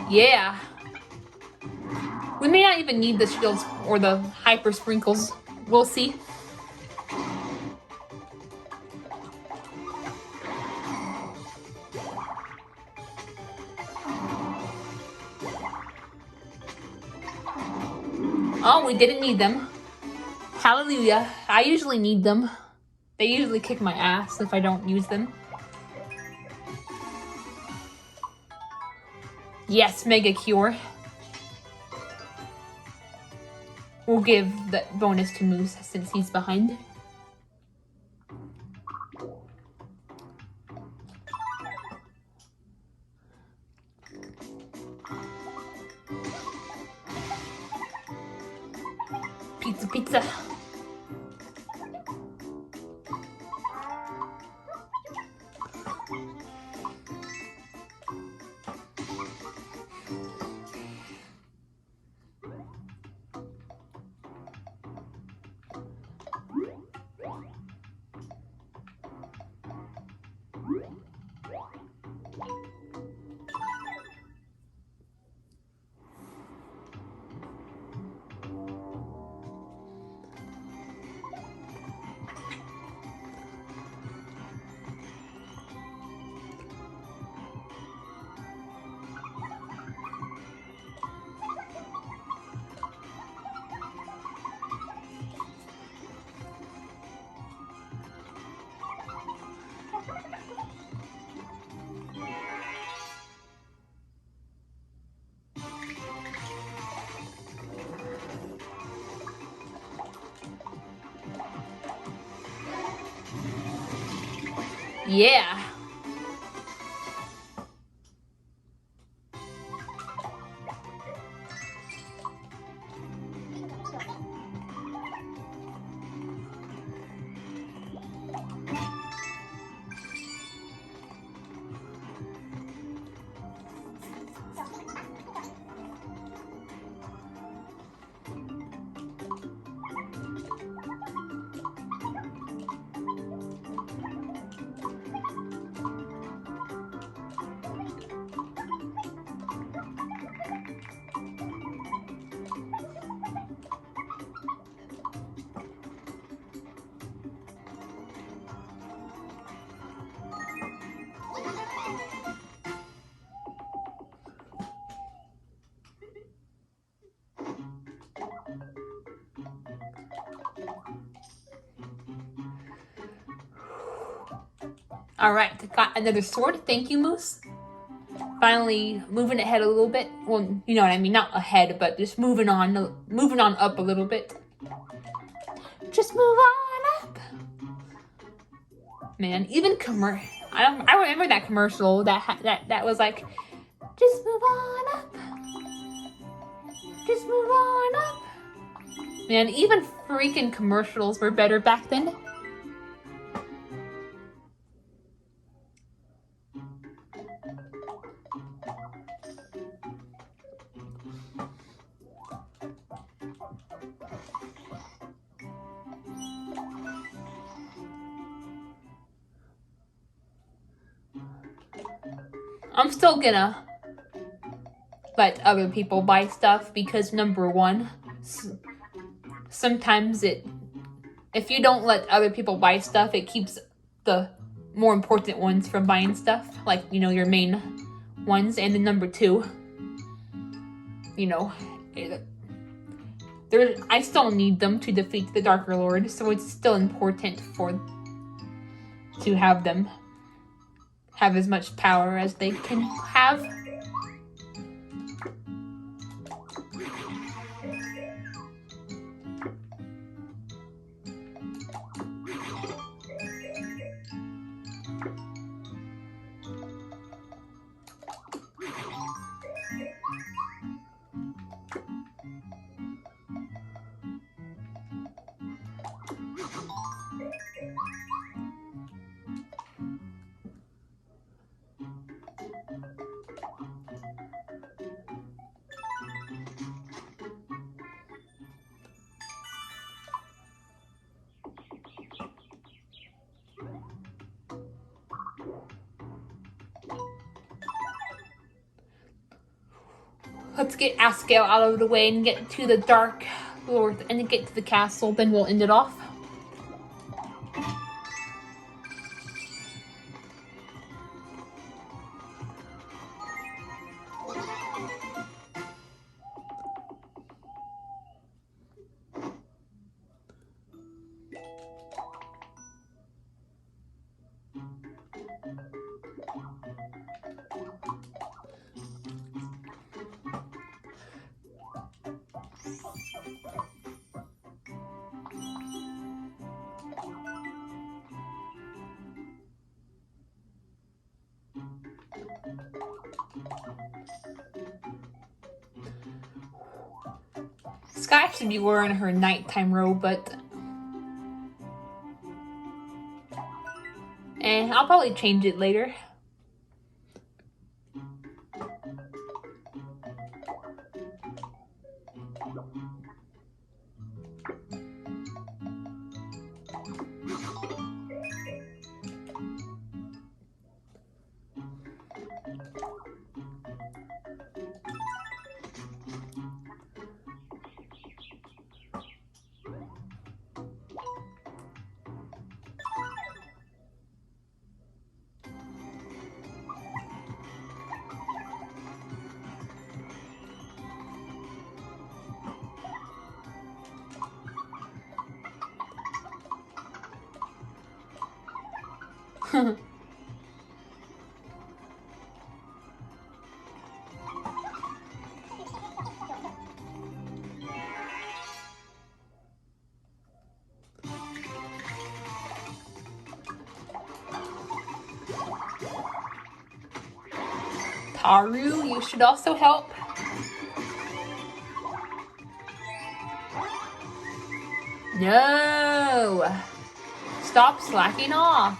Yeah. We may not even need the shields or the hyper sprinkles. We'll see. Oh, we didn't need them. Hallelujah. I usually need them. They usually kick my ass if I don't use them. Yes, Mega Cure. We'll give the bonus to Moose since he's behind. Pizza, pizza. Yeah. All right, got another sword. Thank you, Moose. Finally moving ahead a little bit. Well, you know what I mean, not ahead, but just moving on up a little bit. Just move on up. Man, even I remember that commercial that was like, just move on up. Just move on up. Man, even freaking commercials were better back then. I'm still gonna let other people buy stuff because number one, sometimes if you don't let other people buy stuff, it keeps the more important ones from buying stuff, like, you know, your main ones. And then number two, you know, I still need them to defeat the Darker Lord, so it's still important to have them have as much power as they can have. Let's get Askell out of the way and get to the Dark Lord and get to the castle, then we'll end it off. Sky should be wearing her nighttime robe, but I'll probably change it later. Taru, you should also help. No! Stop slacking off.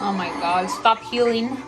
Oh my god, stop healing.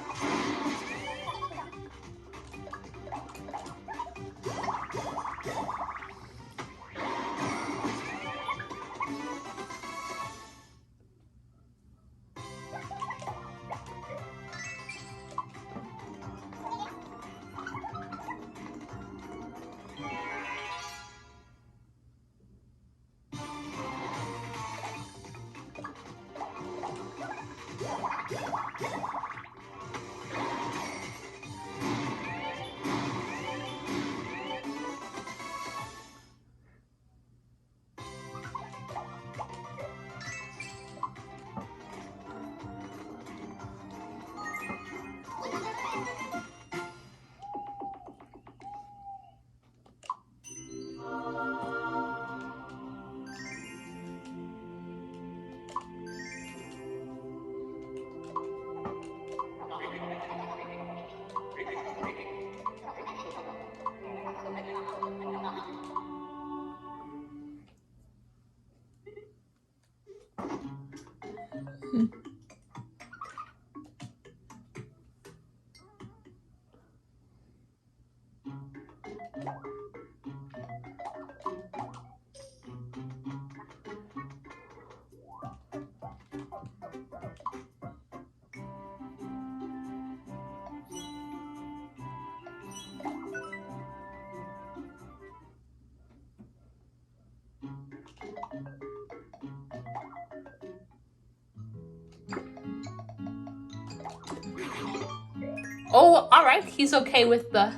Oh, alright, he's okay with the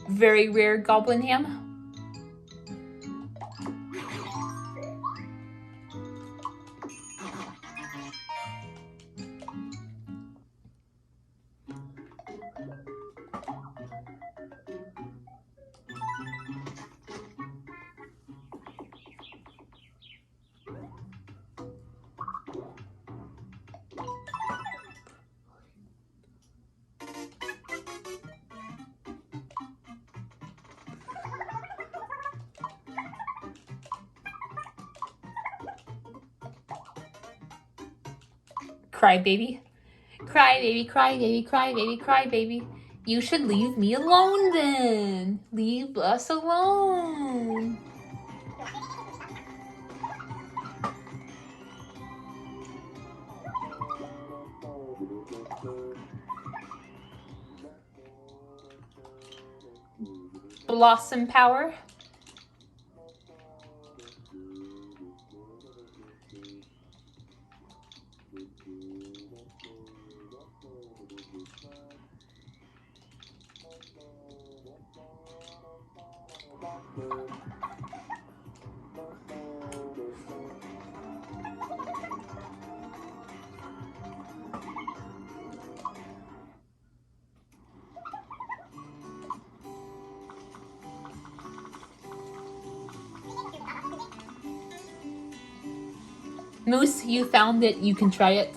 very rare goblin ham. Cry baby. Cry baby, cry baby, cry baby, cry baby. You should leave me alone then. Leave us alone. blossom power. Moose, you found it. You can try it.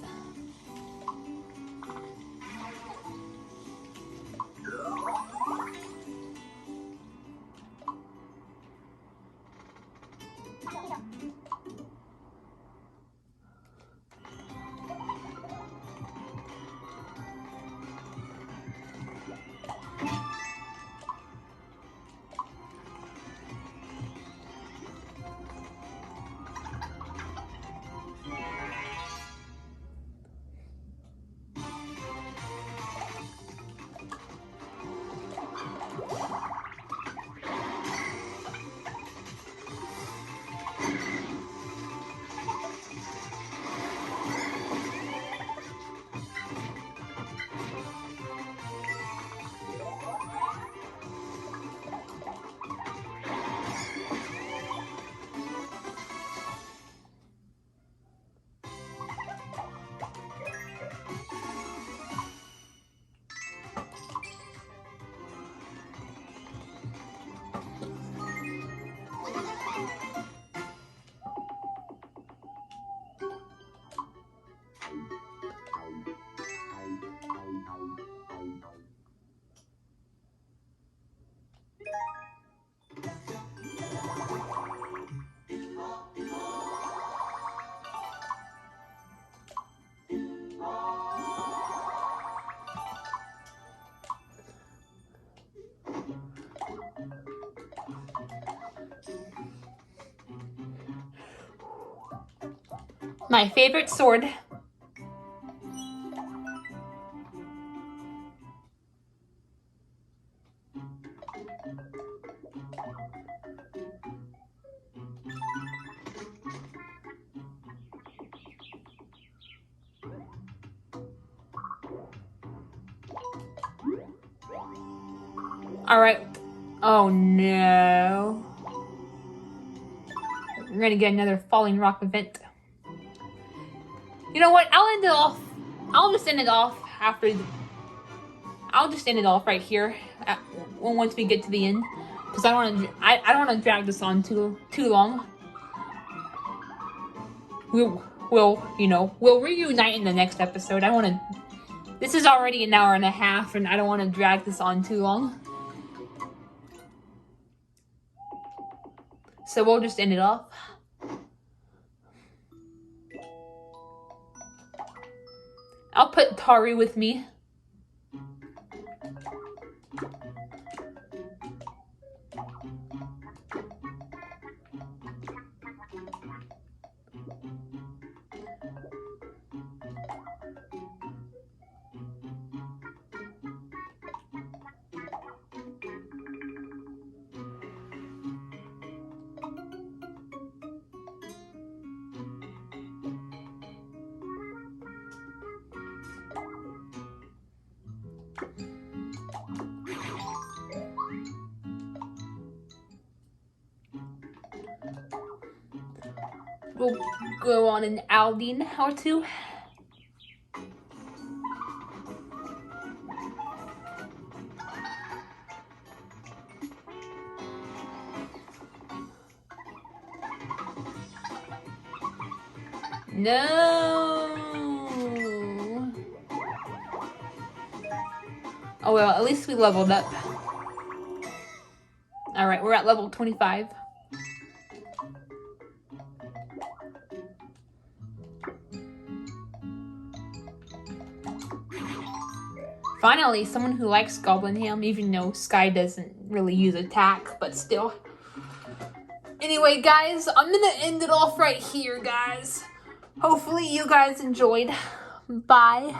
My favorite sword. All right. Oh no. We're gonna get another falling rock event. You know what? I'll end it off. I'll just end it off after. I'll just end it off right here once we get to the end, because I don't want to. I don't want to drag this on too long. We'll reunite in the next episode. I want to. This is already an hour and a half, and I don't want to drag this on too long. So we'll just end it off. I'll put Tari with me. We'll go on an outing or two. No. Oh well, at least we leveled up. Alright, we're at level 25. Finally, someone who likes Goblin Ham, even though Sky doesn't really use attack, but still. Anyway, guys, I'm gonna end it off right here, guys. Hopefully you guys enjoyed. Bye.